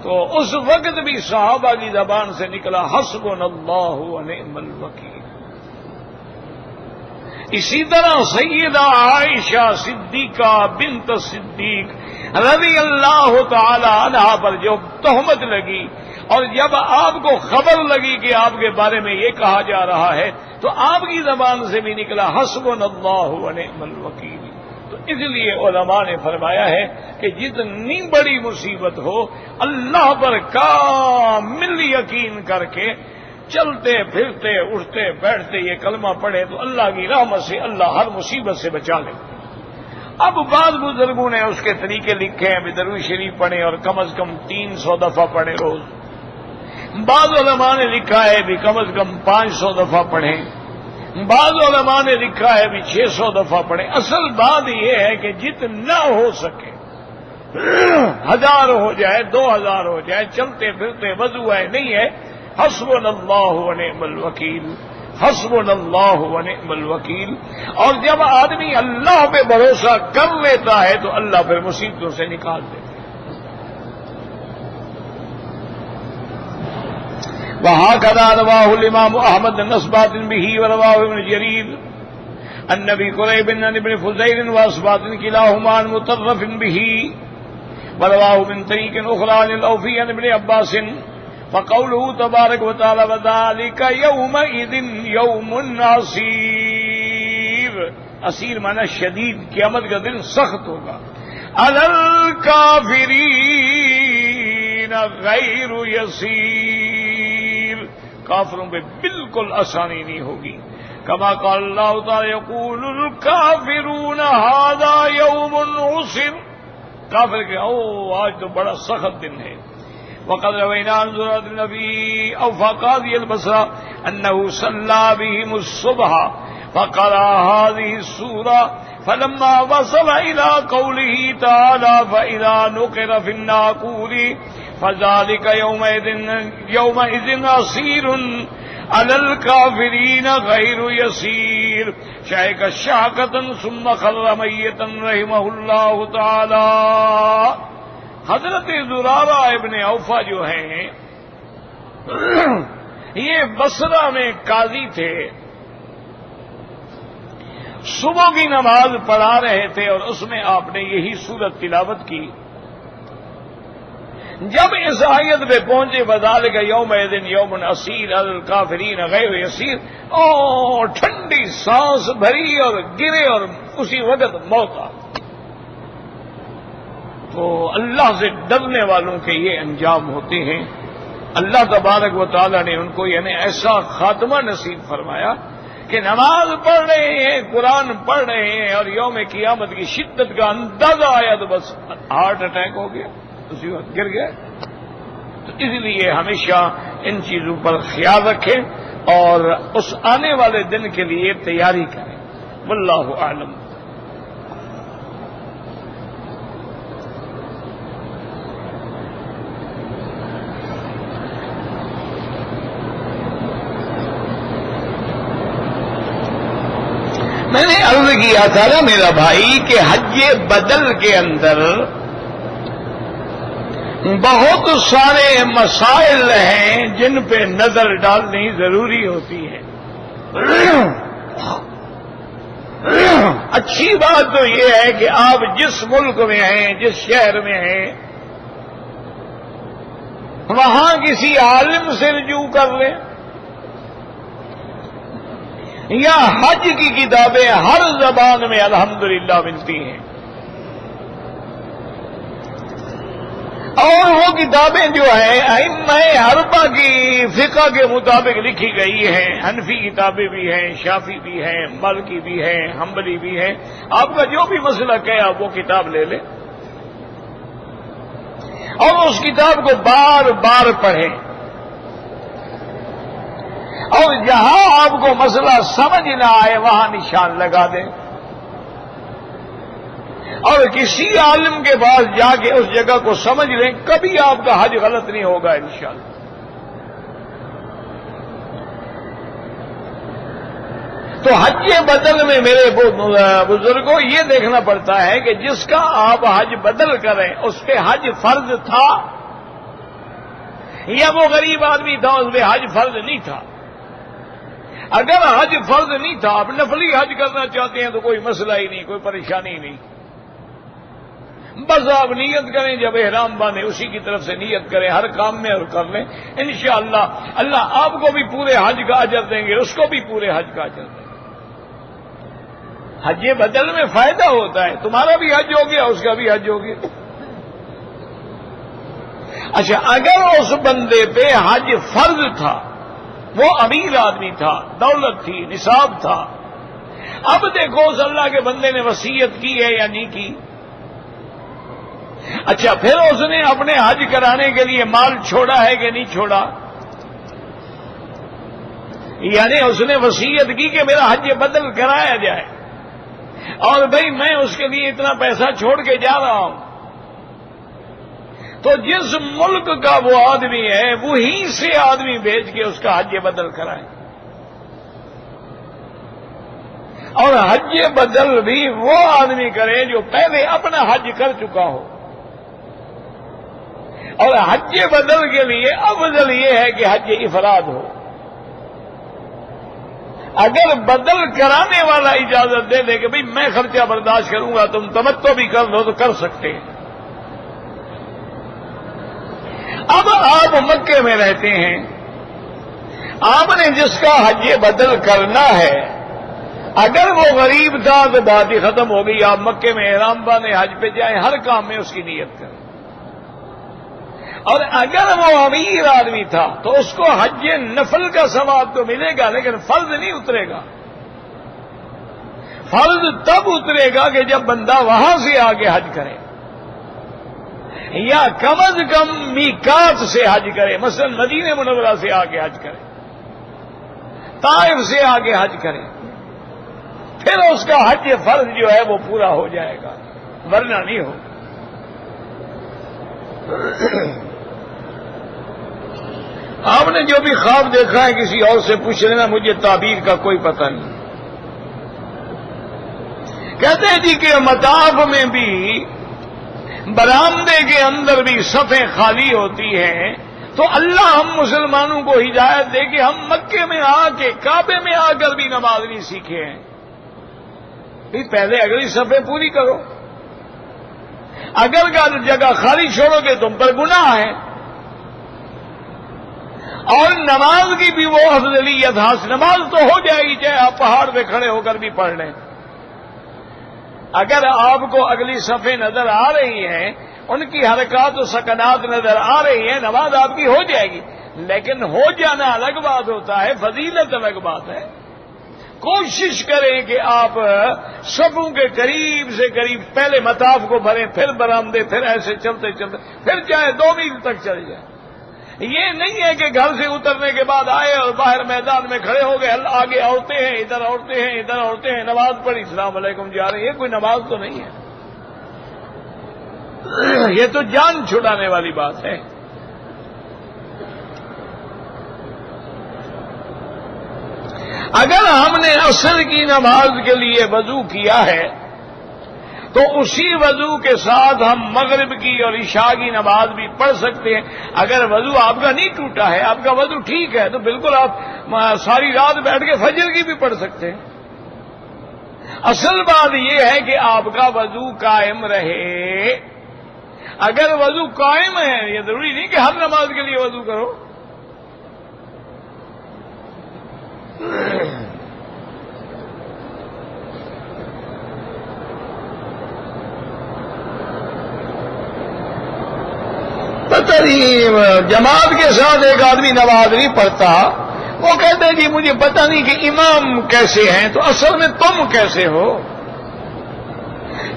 تو اس وقت بھی صحابہ کی زبان سے نکلا حسبنا اللہ ونعم الوکیل۔ اسی طرح سیدہ عائشہ صدیقہ بنت صدیق رضی اللہ تعالی عنہا پر جو تہمت لگی، اور جب آپ کو خبر لگی کہ آپ کے بارے میں یہ کہا جا رہا ہے، تو آپ کی زبان سے بھی نکلا حسبنا اللہ ونعم الوکیل۔ تو اس لیے علماء نے فرمایا ہے کہ جتنی بڑی مصیبت ہو، اللہ پر کامل یقین کر کے چلتے پھرتے اٹھتے بیٹھتے یہ کلمہ پڑھے تو اللہ کی رحمت سے اللہ ہر مصیبت سے بچا لے۔ اب بعض بزرگوں نے اس کے طریقے لکھے ہیں، درود شریف پڑھیں اور کم از کم 300 دفعہ پڑھیں روز۔ بعض علماء نے لکھا ہے بھی کم از کم 500 دفعہ پڑھیں، بعض علماء نے لکھا ہے بھی 600 دفعہ پڑھیں۔ اصل بات یہ ہے کہ جتنا ہو سکے، 1000 ہو جائے 2000 ہو جائے، چلتے پھرتے وضو ہے نہیں ہے، حسبنا اللہ ونعم الوکیل، حسبنا اللہ ونعم الوکیل۔ اور جب آدمی اللہ پہ بھروسہ کر لیتا ہے تو اللہ پھر مصیبتوں سے نکال دیتا ہے۔ وهكذا رواه الامام احمد نسبات به ورواه ابن جرير عن ابي قريب بن ابن فزير واسبات كلاهما عن مطرف به ورواه من طريق اخرى عن الاوفي عن ابن عباس فقوله تبارك وتعالى وذلك يومئذ يوم عسير، عسیر معنی شدید، قیامت کا دن سخت ہوگا، على الكافرين غير يسير، کافروں پہ بالکل آسانی نہیں ہوگی۔ کما قال اللہ تعالی یقول الکافرون هذا یوم عسر، کافر کہ آج تو بڑا سخت دن ہے۔ وقد روینا عن زرارة بن ابي اوفى قاضي البصرة انه صلى بهم الصبح فقرأ هذه السورة فلما وصل الى قوله تعالى فإذا نقر في الناقور فذلك يومئذ عسير على الكافرين غير يسير، شاهق شاكة ثم خر ميتا رحمه الله تعالى۔ حضرت زرارہ ابن اوفا جو ہیں یہ بصرہ میں قاضی تھے، صبح کی نماز پڑھا رہے تھے اور اس میں آپ نے یہی سورت تلاوت کی۔ جب اس آیت پہ پہنچے وذالک یومئذ یوم عسیر علی الکافرین غیر یسیر، ٹھنڈی سانس بھری اور گرے اور اسی وقت موت آ۔ تو اللہ سے ڈرنے والوں کے یہ انجام ہوتے ہیں۔ اللہ تبارک و تعالی نے ان کو یعنی ایسا خاتمہ نصیب فرمایا کہ نماز پڑھ رہے ہیں، قرآن پڑھ رہے ہیں، اور یوم قیامت کی شدت کا اندازہ آیا تو بس ہارٹ اٹیک ہو گیا، اسی وقت گر گئے۔ تو اس لیے ہمیشہ ان چیزوں پر خیال رکھیں اور اس آنے والے دن کے لیے تیاری کریں۔ واللہ اعلم۔ میں نے عرض کیا تھا نا میرا بھائی کہ حج بدل کے اندر بہت سارے مسائل ہیں جن پہ نظر ڈالنی ضروری ہوتی ہے۔ اچھی بات تو یہ ہے کہ آپ جس ملک میں ہیں، جس شہر میں ہیں، وہاں کسی عالم سے رجوع کر لیں، یا حج کی کتابیں ہر زبان میں الحمدللہ ملتی ہیں، اور وہ کتابیں جو ہیں ائمہ اربعہ کی فقہ کے مطابق لکھی گئی ہیں، حنفی کتابیں بھی ہیں، شافعی بھی ہیں، مالکی بھی ہیں، حنبلی بھی ہیں. آپ کا جو بھی مسلک ہے آپ وہ کتاب لے لیں اور اس کتاب کو بار بار پڑھیں، اور جہاں آپ کو مسئلہ سمجھ نہ آئے وہاں نشان لگا دیں، اور کسی عالم کے پاس جا کے اس جگہ کو سمجھ لیں، کبھی آپ کا حج غلط نہیں ہوگا انشاءاللہ. تو حج بدل میں میرے بزرگوں یہ دیکھنا پڑتا ہے کہ جس کا آپ حج بدل کریں اس پہ حج فرض تھا یا وہ غریب آدمی تھا اس پہ حج فرض نہیں تھا. اگر حج فرض نہیں تھا، آپ نفلی حج کرنا چاہتے ہیں تو کوئی مسئلہ ہی نہیں، کوئی پریشانی نہیں. بس آپ نیت کریں، جب احرام باندھیں اسی کی طرف سے نیت کریں ہر کام میں اور کر لیں، انشاءاللہ اللہ آپ کو بھی پورے حج کا اجر دیں گے، اس کو بھی پورے حج کا اجر دیں گے. حج بدل میں فائدہ ہوتا ہے، تمہارا بھی حج ہو گیا اس کا بھی حج ہو گیا. اچھا، اگر اس بندے پہ حج فرض تھا، وہ امیر آدمی تھا، دولت تھی، نصاب تھا، اب دیکھو اس اللہ کے بندے نے وصیت کی ہے یا نہیں کی. اچھا، پھر اس نے اپنے حج کرانے کے لیے مال چھوڑا ہے کہ نہیں چھوڑا؟ یعنی اس نے وصیت کی کہ میرا حج بدل کرایا جائے، اور بھئی میں اس کے لیے اتنا پیسہ چھوڑ کے جا رہا ہوں. تو جس ملک کا وہ آدمی ہے وہیں سے آدمی بھیج کے اس کا حج بدل کرائیں. اور حج بدل بھی وہ آدمی کرے جو پہلے اپنا حج کر چکا ہو. اور حج بدل کے لیے افضل یہ ہے کہ حج افراد ہو. اگر بدل کرانے والا اجازت دے دے کہ بھئی میں خرچہ برداشت کروں گا، تم تمتع بھی کر لو تو کر سکتے ہیں. اب آپ مکے میں رہتے ہیں، آپ نے جس کا حج بدل کرنا ہے اگر وہ غریب تھا تو بات ہی ختم ہو گئی. آپ مکے میں احرام باندھیں، حج پہ جائیں، ہر کام میں اس کی نیت کریں. اور اگر وہ امیر آدمی تھا تو اس کو حج نفل کا ثواب تو ملے گا لیکن فرض نہیں اترے گا. فرض تب اترے گا کہ جب بندہ وہاں سے آگے حج کرے، یا کم از کم میقات سے حج کرے، مثلا مدینہ منورہ سے آگے حج کرے، طائف سے آگے حج کرے، پھر اس کا حج فرض جو ہے وہ پورا ہو جائے گا، ورنہ نہیں ہو. آپ نے جو بھی خواب دیکھا ہے کسی اور سے پوچھ لینا، مجھے تعبیر کا کوئی پتہ نہیں. کہتے ہیں جی کہ مطاف میں بھی برآمدے کے اندر بھی صفیں خالی ہوتی ہیں، تو اللہ ہم مسلمانوں کو ہدایت دے کہ ہم مکے میں آ کے کعبے میں آ کر بھی نماز نہیں سیکھے ہیں. پہلے اگلی صفیں پوری کرو، اگر کا جگہ خالی چھوڑو گے تم پر گناہ ہے. اور نماز کی بھی وہ افضلیت حاصل، نماز تو ہو جائے گی چاہے آپ پہاڑ پہ کھڑے ہو کر بھی پڑھ لیں. اگر آپ کو اگلی صفیں نظر آ رہی ہیں، ان کی حرکات و سکنات نظر آ رہی ہیں، نماز آپ کی ہو جائے گی. لیکن ہو جانا الگ بات ہوتا ہے، فضیلت الگ بات ہے. کوشش کریں کہ آپ صفوں کے قریب سے قریب پہلے مطاف کو بھریں، پھر برآمدے، پھر ایسے چلتے چلتے پھر چاہے 2 میل تک چل جائیں. یہ نہیں ہے کہ گھر سے اترنے کے بعد آئے اور باہر میدان میں کھڑے ہو گئے، آگے عورتیں ہیں، ادھر عورتیں ہیں، ادھر عورتیں ہیں، نماز پڑھی، السلام علیکم جا رہے ہیں. یہ کوئی نماز تو نہیں ہے، یہ تو جان چھڑانے والی بات ہے. اگر ہم نے عصر کی نماز کے لیے وضو کیا ہے تو اسی وضو کے ساتھ ہم مغرب کی اور عشاء کی نماز بھی پڑھ سکتے ہیں. اگر وضو آپ کا نہیں ٹوٹا ہے، آپ کا وضو ٹھیک ہے، تو بالکل آپ ساری رات بیٹھ کے فجر کی بھی پڑھ سکتے ہیں. اصل بات یہ ہے کہ آپ کا وضو قائم رہے. اگر وضو قائم ہے، یہ ضروری نہیں کہ ہر نماز کے لیے وضو کرو. پتہ نہیں جماعت کے ساتھ ایک آدمی نماز نہیں پڑھتا، وہ کہتے ہیں جی مجھے پتہ نہیں کہ امام کیسے ہیں، تو اصل میں تم کیسے ہو؟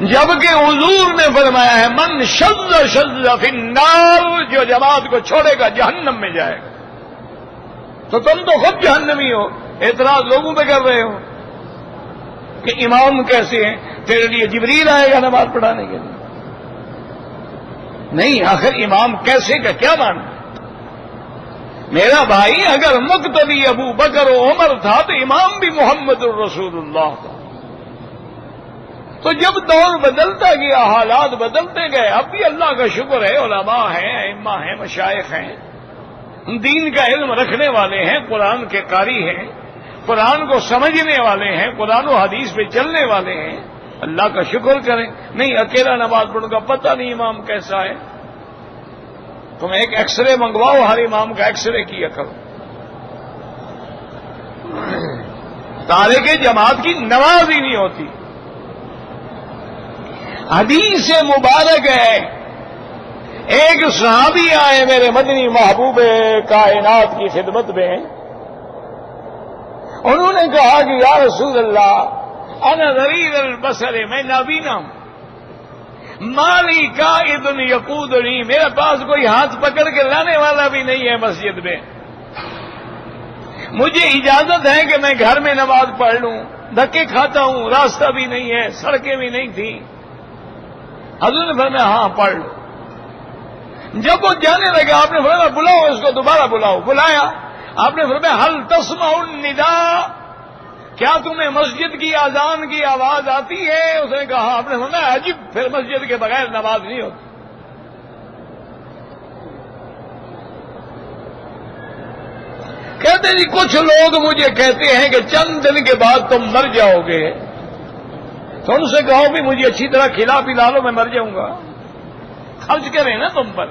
جبکہ حضور نے فرمایا ہے من شذ شذ فی النار، جو جماعت کو چھوڑے گا جہنم میں جائے گا۔ تو تم تو خود جہنمی ہو، اعتراض لوگوں پہ کر رہے ہو کہ امام کیسے ہیں، تیرے لیے جبریل آئے گا نماز پڑھانے کے لیے؟ نہیں، آخر امام کیسے کا کیا معنی؟ میرا بھائی اگر مقتدی ابو بکر و عمر تھا تو امام بھی محمد الرسول اللہ تھا۔ تو جب دور بدلتا گیا، حالات بدلتے گئے، اب بھی اللہ کا شکر ہے علماء ہیں، ائمہ ہیں، مشائخ ہیں، دین کا علم رکھنے والے ہیں، قرآن کے قاری ہیں، قرآن کو سمجھنے والے ہیں، قرآن و حدیث پہ چلنے والے ہیں، اللہ کا شکر کریں۔ نہیں اکیلا نماز پڑھوں گا، پتہ نہیں امام کیسا ہے، تم ایک ایکس رے منگواؤ، ہر امام کا ایکس رے کیا کرو۔ تارک جماعت کی نماز ہی نہیں ہوتی۔ حدیث مبارک ہے، ایک صحابی آئے میرے مدنی محبوب کائنات کی خدمت میں، انہوں نے کہا کہ یا رسول اللہ انا ذریع البصر، میں نابینا ہوں، مالی قائد یقودنی، میرے پاس کوئی ہاتھ پکڑ کے لانے والا بھی نہیں ہے مسجد میں، مجھے اجازت ہے کہ میں گھر میں نماز پڑھ لوں، دھکے کھاتا ہوں، راستہ بھی نہیں ہے، سڑکیں بھی نہیں تھیں۔ حضور نے فرمایا ہاں پڑھ لو۔ جب وہ جانے لگے آپ نے فرمایا بلاؤ اس کو، دوبارہ بلاؤ۔ بلایا، آپ نے فرمایا حل تسمع النداء، کیا تمہیں مسجد کی اذان کی آواز آتی ہے؟ اس نے کہا۔ آپ نے فرمایا عجیب، پھر مسجد کے بغیر نماز نہیں ہوتی۔ کہتے جی کچھ لوگ مجھے کہتے ہیں کہ چند دن کے بعد تم مر جاؤ گے، تو ان سے کہو بھی مجھے اچھی طرح کھلا پلا لو، میں مر جاؤں گا، خرچ کریں نا تم پر۔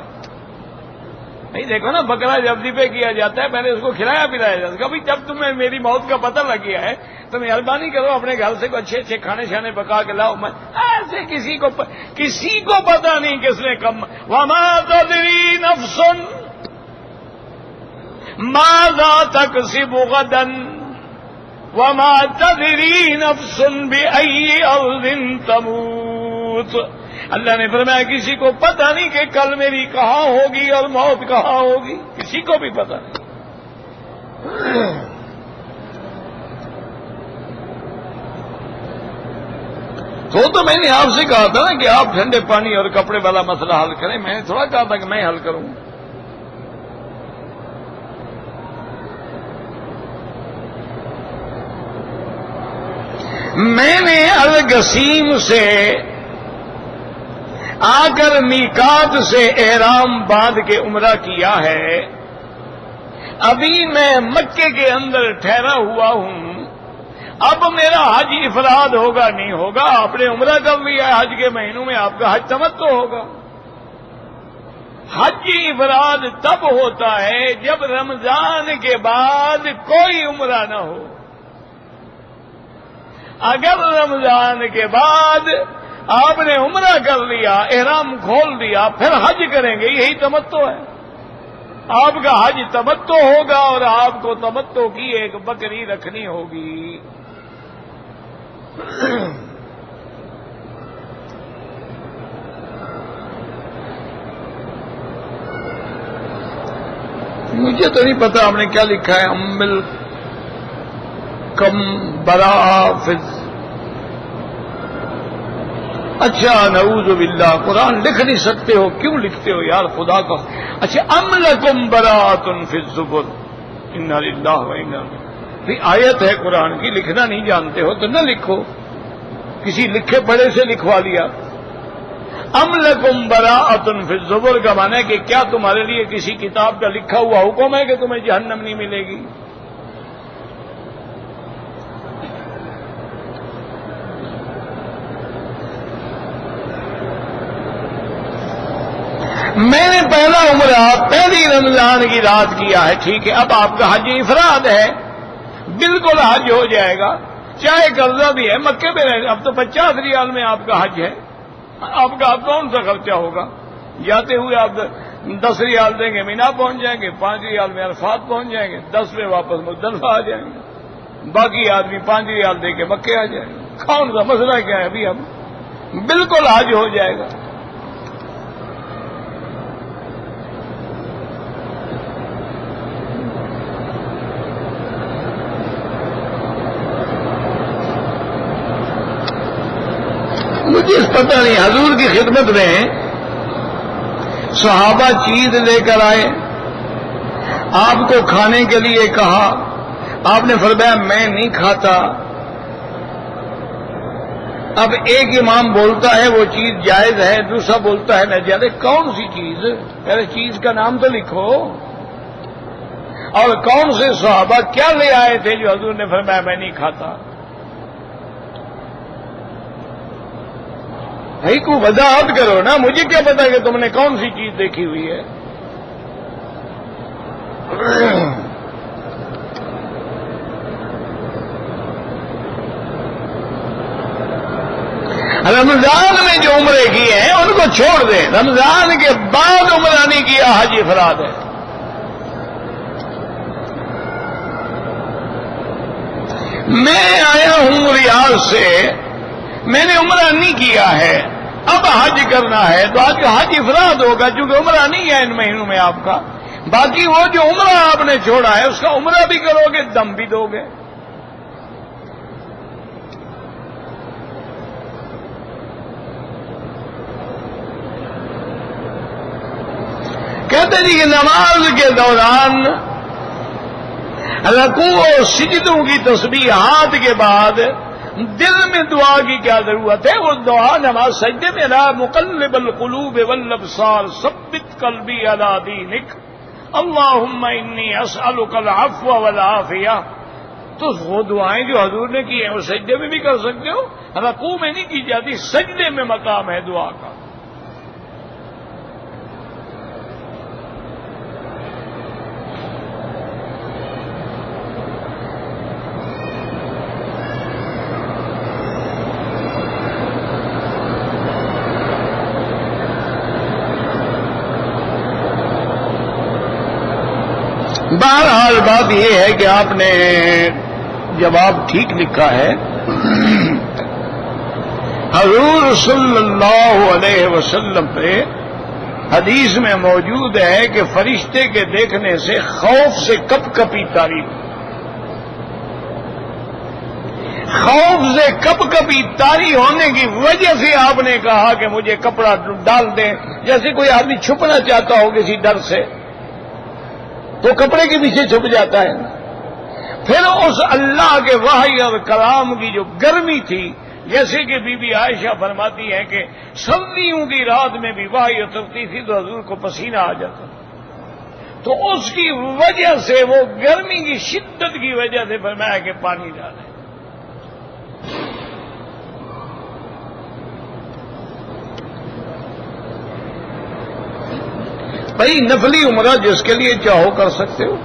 نہیں دیکھو نا، بکرا جب ذبح کیا جاتا ہے پہلے اس کو کھلایا پلایا جاتا ہے۔ کبھی جب تمہیں میری موت کا پتہ لگ گیا ہے تو مہربانی کرو اپنے گھر سے اچھے اچھے کھانے شانے پکا کے لاؤ۔ میں ایسے کسی کو پتہ نہیں کس نے کم۔ وما تدری نفس ماذا تکسب غدا وما تدری نفس بأي أرض تموت۔ اللہ نے فرمایا کسی کو پتہ نہیں کہ کل میری کہاں ہوگی اور موت کہاں ہوگی، کسی کو بھی پتہ نہیں۔ تو میں نے آپ سے کہا تھا نا کہ آپ ٹھنڈے پانی اور کپڑے والا مسئلہ حل کریں، میں نے تھوڑا کہا تھا کہ میں حل کروں۔ میں نے الگسیم سے آ کر میقات سے احرام باندھ کے عمرہ کیا ہے، ابھی میں مکے کے اندر ٹھہرا ہوا ہوں، اب میرا حج افراد ہوگا نہیں ہوگا؟ آپ نے عمرہ کر لیا ہے، حج کے مہینوں میں آپ کا حج تمتع ہوگا۔ حج افراد تب ہوتا ہے جب رمضان کے بعد کوئی عمرہ نہ ہو۔ اگر رمضان کے بعد آپ نے عمرہ کر لیا، احرام کھول دیا، پھر حج کریں گے، یہی تمتع ہے۔ آپ کا حج تمتع ہوگا اور آپ کو تمتع کی ایک بکری رکھنی ہوگی۔ مجھے تو نہیں پتا آپ نے کیا لکھا ہے، امل کم برا فز۔ اچھا نعوذ باللہ، قرآن لکھ نہیں سکتے ہو، کیوں لکھتے ہو یار خدا کا؟ اچھا ام لکم براۃ فی الزبر انا للہ و انا الیہ، آیت ہے قرآن کی، لکھنا نہیں جانتے ہو تو نہ لکھو، کسی لکھے پڑھے سے لکھوا لیا۔ ام لکم براۃ فی الزبر کا معنی ہے کہ کیا تمہارے لیے کسی کتاب کا لکھا ہوا حکم ہے کہ تمہیں جہنم نہیں ملے گی؟ میں نے پہلا عمرہ پہلی رمضان کی رات کیا ہے، ٹھیک ہے، اب آپ کا حج افراد ہے، بالکل حج ہو جائے گا، چاہے قرضہ بھی ہے، مکے میں رہے، اب تو 50 ریال میں آپ کا حج ہے، آپ کا اب کون سا خرچہ ہوگا؟ جاتے ہوئے آپ 10 ریال دیں گے مینا پہنچ جائیں گے، 5 ریال میں عرفات پہنچ جائیں گے، 10 میں واپس مزدلفہ آ جائیں گے، باقی آدمی 5 ریال دے کے مکے آ جائیں گے۔ کون سا مسئلہ کیا ہے ابھی؟ اب بالکل حج ہو جائے گا۔ مجھے پتہ نہیں، حضور کی خدمت میں صحابہ چیز لے کر آئے، آپ کو کھانے کے لیے کہا، آپ نے فرمایا میں نہیں کھاتا۔ اب ایک امام بولتا ہے وہ چیز جائز ہے، دوسرا بولتا ہے نہ جائز۔ کون سی چیز؟ ارے چیز کا نام تو لکھو۔ اور کون سے صحابہ کیا لے آئے تھے جو حضور نے فرمایا میں نہیں کھاتا؟ بھائی کو وضاحت کرو نا، مجھے کیا پتا کہ تم نے کون سی چیز دیکھی ہوئی ہے؟ رمضان میں جو عمرے کیے ہیں ان کو چھوڑ دیں، رمضان کے بعد عمرہ نہیں کیا حج افراد ہے۔ میں آیا ہوں ریاض سے، میں نے عمرہ نہیں کیا ہے، اب حج کرنا ہے تو آج کا حج افراد ہوگا، چونکہ عمرہ نہیں ہے ان مہینوں میں آپ کا۔ باقی وہ جو عمرہ آپ نے چھوڑا ہے اس کا عمرہ بھی کرو گے، دم بھی دو گے۔ کہتے جی کہ نماز کے دوران رکوع اور سجدوں کی تسبیحات کے بعد دل میں دعا کی کیا ضرورت ہے؟ وہ دعا نماز سجدے میں لا مقلب القلوب والابصار ثبت قلبی علی دینک اللہم انی اسألک العفو والعافیہ۔ تو وہ دعائیں جو حضور نے کی ہیں وہ سجدے میں بھی کر سکتے ہو، رکوع میں نہیں کی جاتی، سجدے میں مقام ہے دعا کا۔ بہرحال بات یہ ہے کہ آپ نے جواب ٹھیک لکھا ہے۔ حضور صلی اللہ علیہ وسلم پہ حدیث میں موجود ہے کہ فرشتے کے دیکھنے سے خوف سے کپ کپی تاری، خوف سے کپ کپی تاری ہونے کی وجہ سے آپ نے کہا کہ مجھے کپڑا ڈال دیں، جیسے کوئی آدمی چھپنا چاہتا ہو کسی ڈر سے تو کپڑے کے پیچھے چھپ جاتا ہے۔ پھر اس اللہ کے وحی اور کلام کی جو گرمی تھی، جیسے کہ بی بی عائشہ فرماتی ہے کہ سردیوں کی رات میں بھی وحی اترتی تھی تو حضور کو پسینہ آ جاتا، تو اس کی وجہ سے، وہ گرمی کی شدت کی وجہ سے فرمایا کہ پانی ڈالیں۔ بھائی نفلی عمرہ جس کے لیے چاہو کر سکتے ہو۔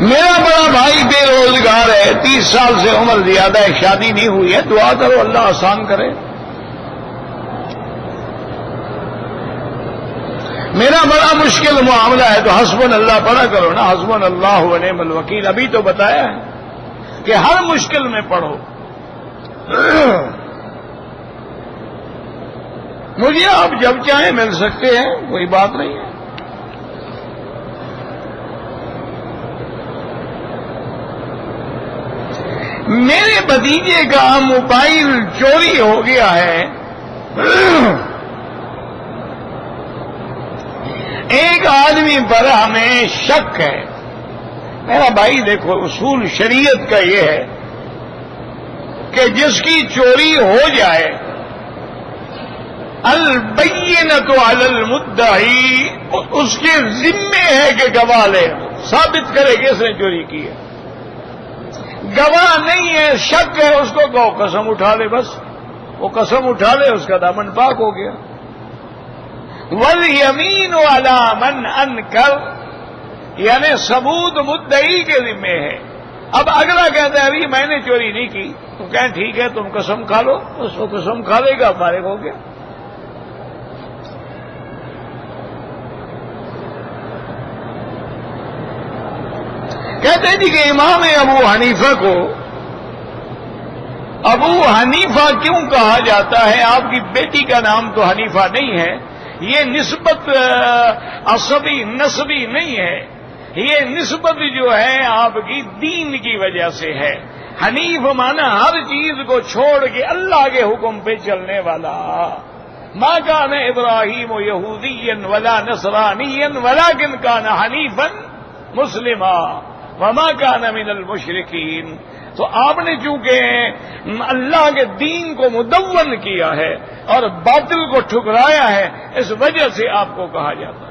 میرا بڑا بھائی بے روزگار ہے، 30 سال سے عمر زیادہ ہے، شادی نہیں ہوئی ہے، دعا کرو اللہ آسان کرے۔ میرا بڑا مشکل معاملہ ہے تو حسبن اللہ پڑھا کرو نا، حسبن اللہ و نعم الوکیل۔ ابھی تو بتایا ہے کہ ہر مشکل میں پڑھو۔ مجھے آپ جب چاہیں مل سکتے ہیں، کوئی بات نہیں ہے۔ میرے بھتیجے کا موبائل چوری ہو گیا ہے، ایک آدمی پر ہمیں شک ہے۔ میرا بھائی دیکھو، اصول شریعت کا یہ ہے کہ جس کی چوری ہو جائے، البینۃ علی المدعی، اس کے ذمے ہے کہ گواہ لے، ثابت کرے کہ اس نے چوری کی ہے۔ گواہ نہیں ہے، شک ہے، اس کو کہو قسم اٹھا لے، بس وہ قسم اٹھا لے، اس کا دامن پاک ہو گیا۔ والیمین علی من انکر، یعنی ثبوت مدعی کے ذمے ہے، اب اگلا کہتا ہے ابھی میں نے چوری نہیں کی، تو کہیں ٹھیک ہے تم قسم کھا لو، اس کو قسم کھا لے گا، فارغ ہو گیا۔ کہتے ہیں جی کہ امام ابو حنیفہ کو ابو حنیفہ کیوں کہا جاتا ہے؟ آپ کی بیٹی کا نام تو حنیفہ نہیں ہے، یہ نسبت عصبی نسبی نہیں ہے، یہ نسبت جو ہے آپ کی دین کی وجہ سے ہے۔ حنیف مانا ہر چیز کو چھوڑ کے اللہ کے حکم پہ چلنے والا۔ ما کان ابراہیم یہودیا ولا نصرانیا ولکن کان حنیفا مسلما وما کان من المشرکین۔ تو آپ نے چونکہ اللہ کے دین کو مدون کیا ہے اور باطل کو ٹھکرایا ہے، اس وجہ سے آپ کو کہا جاتا ہے۔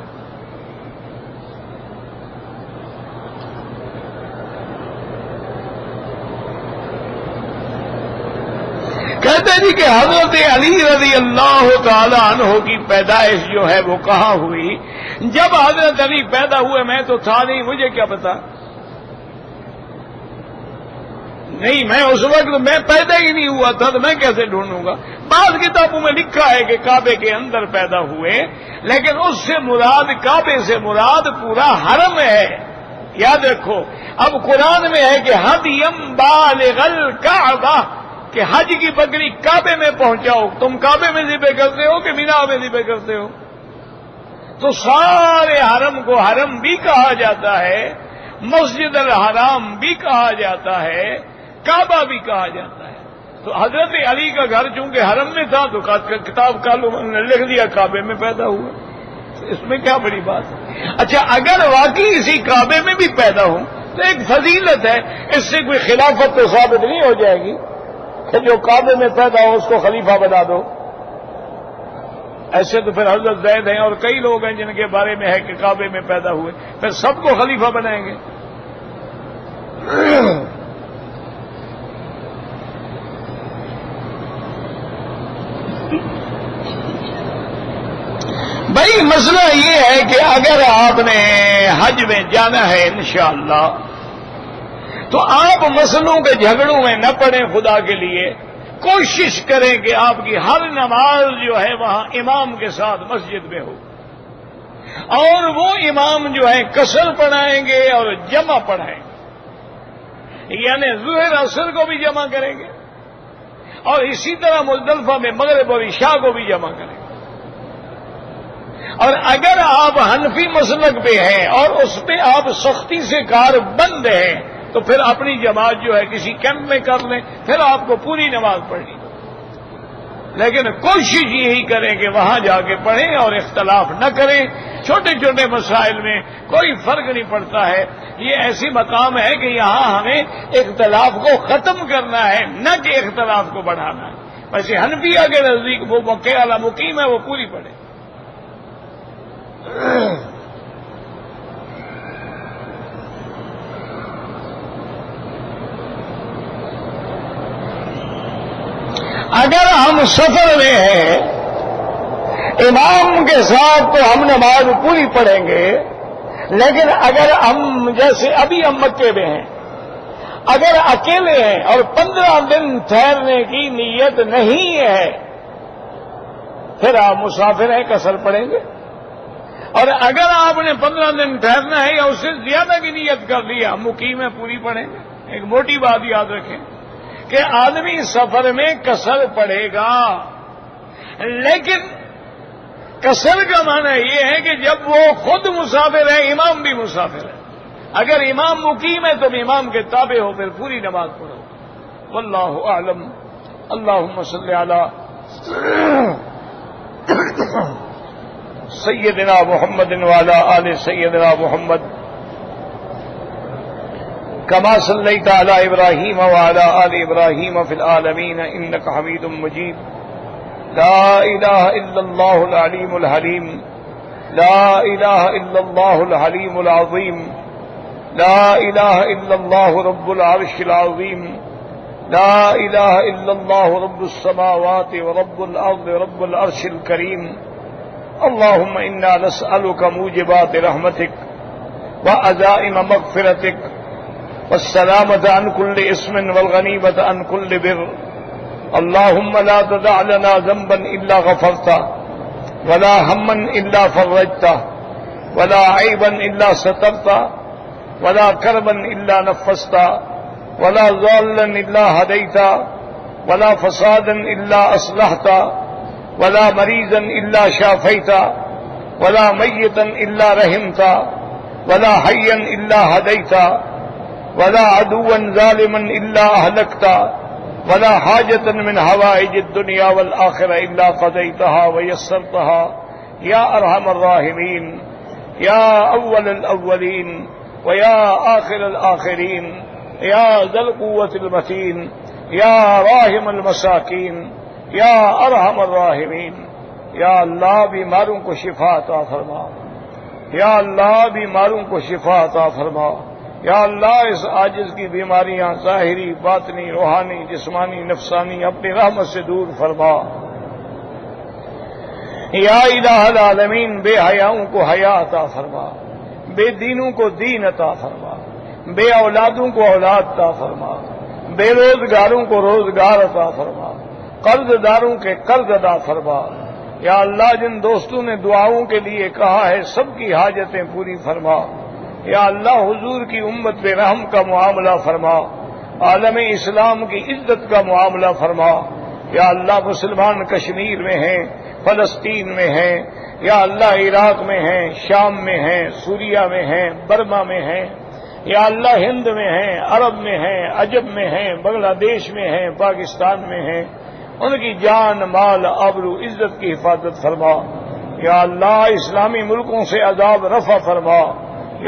کہتے ہیں جی کہ حضرت علی رضی اللہ تعالی عنہ کی پیدائش جو ہے وہ کہاں ہوئی؟ جب حضرت علی پیدا ہوئے میں تو تھا نہیں، مجھے کیا پتا، نہیں میں اس وقت میں پیدا ہی نہیں ہوا تھا، تو میں کیسے ڈھونڈوں گا؟ بعض کتابوں میں لکھا ہے کہ کعبے کے اندر پیدا ہوئے، لیکن اس سے مراد، کعبے سے مراد پورا حرم ہے، یاد رکھو۔ اب قرآن میں ہے کہ ہدیم بالغ الکعبہ، کہ حج کی بکری کعبے میں پہنچاؤ۔ تم کعبے میں ذبح کرتے ہو کہ مینا میں ذبح کرتے ہو؟ تو سارے حرم کو حرم بھی کہا جاتا ہے، مسجد الحرام بھی کہا جاتا ہے، کعبہ بھی کہا جاتا ہے۔ تو حضرت علی کا گھر چونکہ حرم میں تھا تو کتاب کالم نے لکھ دیا کعبے میں پیدا ہوا، اس میں کیا بڑی بات ہے؟ اچھا اگر واقعی اسی کعبے میں بھی پیدا ہوں تو ایک فضیلت ہے، اس سے کوئی خلافت تو ثابت نہیں ہو جائے گی کہ جو کعبے میں پیدا ہو اس کو خلیفہ بنا دو۔ ایسے تو پھر حضرت زید ہیں اور کئی لوگ ہیں جن کے بارے میں ہے کہ کعبے میں پیدا ہوئے، پھر سب کو خلیفہ بنائیں گے؟ بھائی مسئلہ یہ ہے کہ اگر آپ نے حج میں جانا ہے انشاءاللہ تو آپ مسئلوں کے جھگڑوں میں نہ پڑیں، خدا کے لیے کوشش کریں کہ آپ کی ہر نماز جو ہے وہاں امام کے ساتھ مسجد میں ہو، اور وہ امام جو ہے قصر پڑھائیں گے اور جمع پڑھائیں گے، یعنی ظہر عصر کو بھی جمع کریں گے اور اسی طرح مزدلفہ میں مغرب اور عشاء کو بھی جمع کریں گے۔ اور اگر آپ حنفی مسلک پہ ہیں اور اس پہ آپ سختی سے کار بند ہیں تو پھر اپنی جماعت جو ہے کسی کیمپ میں کر لیں، پھر آپ کو پوری نماز پڑھنی، لیکن کوشش یہی کریں کہ وہاں جا کے پڑھیں اور اختلاف نہ کریں۔ چھوٹے چھوٹے مسائل میں کوئی فرق نہیں پڑتا ہے، یہ ایسی مقام ہے کہ یہاں ہمیں اختلاف کو ختم کرنا ہے، نہ کہ اختلاف کو بڑھانا ہے۔ ویسے حنفیہ کے نزدیک وہ مکے والا مقیم ہے، وہ پوری پڑھے۔ اگر ہم سفر میں ہیں امام کے ساتھ تو ہم نماز پوری پڑھیں گے، لیکن اگر ہم جیسے ابھی ہم مکے میں ہیں، اگر اکیلے ہیں اور 15 دن ٹھہرنے کی نیت نہیں ہے پھر آپ مسافر ہیں، قصر پڑھیں گے۔ اور اگر آپ نے 15 دن ٹھہرنا ہے یا اس سے زیادہ کی نیت کر لیا، مقیم ہے، پوری پڑھیں گے۔ ایک موٹی بات یاد رکھیں کہ آدمی سفر میں قصر پڑھے گا، لیکن قصر کا معنی یہ ہے کہ جب وہ خود مسافر ہے، امام بھی مسافر ہے۔ اگر امام مقیم ہے تو امام کے تابع ہو، پھر پوری نماز پڑھو۔ واللہ اعلم۔ اللہم صلی علی سیدنا محمد وعلی آل سیدنا محمد کما صلیت علی ابراہیم وعلی آل ابراہیم فی العالمین انک حمید مجید۔ لا الہ الا اللہ العلیم الحلیم، لا الہ الا اللہ الحلیم العظیم، لا الہ الا اللہ رب العرش العظیم، لا الہ الا اللہ رب السماوات ورب الارض رب العرش الکریم۔ اللهم انا نسألك موجبات رحمتك وعزائم مغفرتك والسلامة عن كل اسم والغنيمة عن كل بر. اللهم لا تدع لنا ذنبا إلا غفرته ولا هما إلا فرجته ولا عيبا إلا سترته ولا كربا إلا نفسته ولا ضالا إلا هديته ولا فسادا إلا أصلحته ولا مريضا إلا شافيته ولا ميتا إلا رحمته ولا حيا إلا هديته ولا عدوا ظالما إلا أهلكته ولا حاجة من حوائج الدنيا والآخرة إلا قضيتها ويسرتها يا أرحم الراحمين يا أول الأولين ويا آخر الآخرين يا ذا القوة المتين يا راحم المساکین یا ارحم الراحمین. یا اللہ بیماروں کو شفا عطا فرما. یا اللہ بیماروں کو شفا عطا فرما. یا اللہ اس عاجز کی بیماریاں ظاہری باطنی روحانی جسمانی نفسانی اپنی رحمت سے دور فرما. یا الہ العالمین بے حیاؤں کو حیا عطا فرما. بے دینوں کو دین عطا فرما. بے اولادوں کو اولاد عطا فرما. بے روزگاروں کو روزگار عطا فرما. قرض داروں کے قرض ادا فرما. یا اللہ جن دوستوں نے دعاؤں کے لیے کہا ہے سب کی حاجتیں پوری فرما. یا اللہ حضور کی امت پہ رحم کا معاملہ فرما. عالم اسلام کی عزت کا معاملہ فرما. یا اللہ مسلمان کشمیر میں ہیں، فلسطین میں ہیں، یا اللہ عراق میں ہیں، شام میں ہیں، سوریہ میں ہیں، برما میں ہیں، یا اللہ ہند میں ہیں، عرب میں ہیں، عجب میں ہیں، بنگلہ دیش میں ہیں، پاکستان میں ہیں، ان کی جان مال آبرو عزت کی حفاظت فرما. یا اللہ اسلامی ملکوں سے عذاب رفع فرما.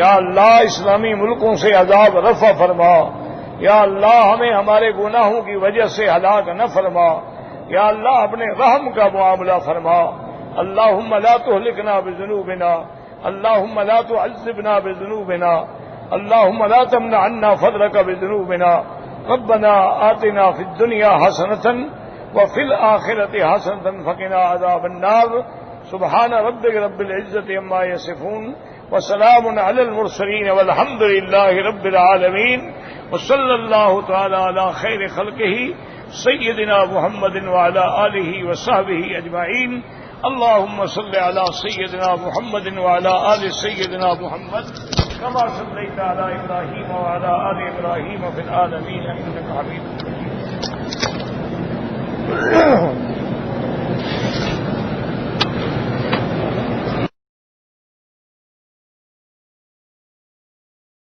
یا اللہ اسلامی ملکوں سے عذاب رفع فرما. یا اللہ ہمیں ہمارے گناہوں کی وجہ سے ہلاک نہ فرما. یا اللہ اپنے رحم کا معاملہ فرما. اللہم لا تہلکنا بذنوبنا، اللہم لا تعذبنا بذنوبنا، اللہم لا تمنع عنا فضلک بذنوبنا. ربنا آتنا فی الدنیا حسنۃ وفی الآخرۃ حسنۃ وقنا عذاب النار. سبحان ربک رب العزۃ عما یصفون وسلام علی المرسلین والحمد للہ رب العالمین. وصلی اللہ تعالی علی خیر خلقہ سیدنا محمد وعلی آلہ وصحبہ اجمعین. اللہم صل علی سیدنا محمد وعلی آل سیدنا محمد كما صليت على إبراهيم وعلى آل إبراهيم في العالمين إنك حميد مجيد.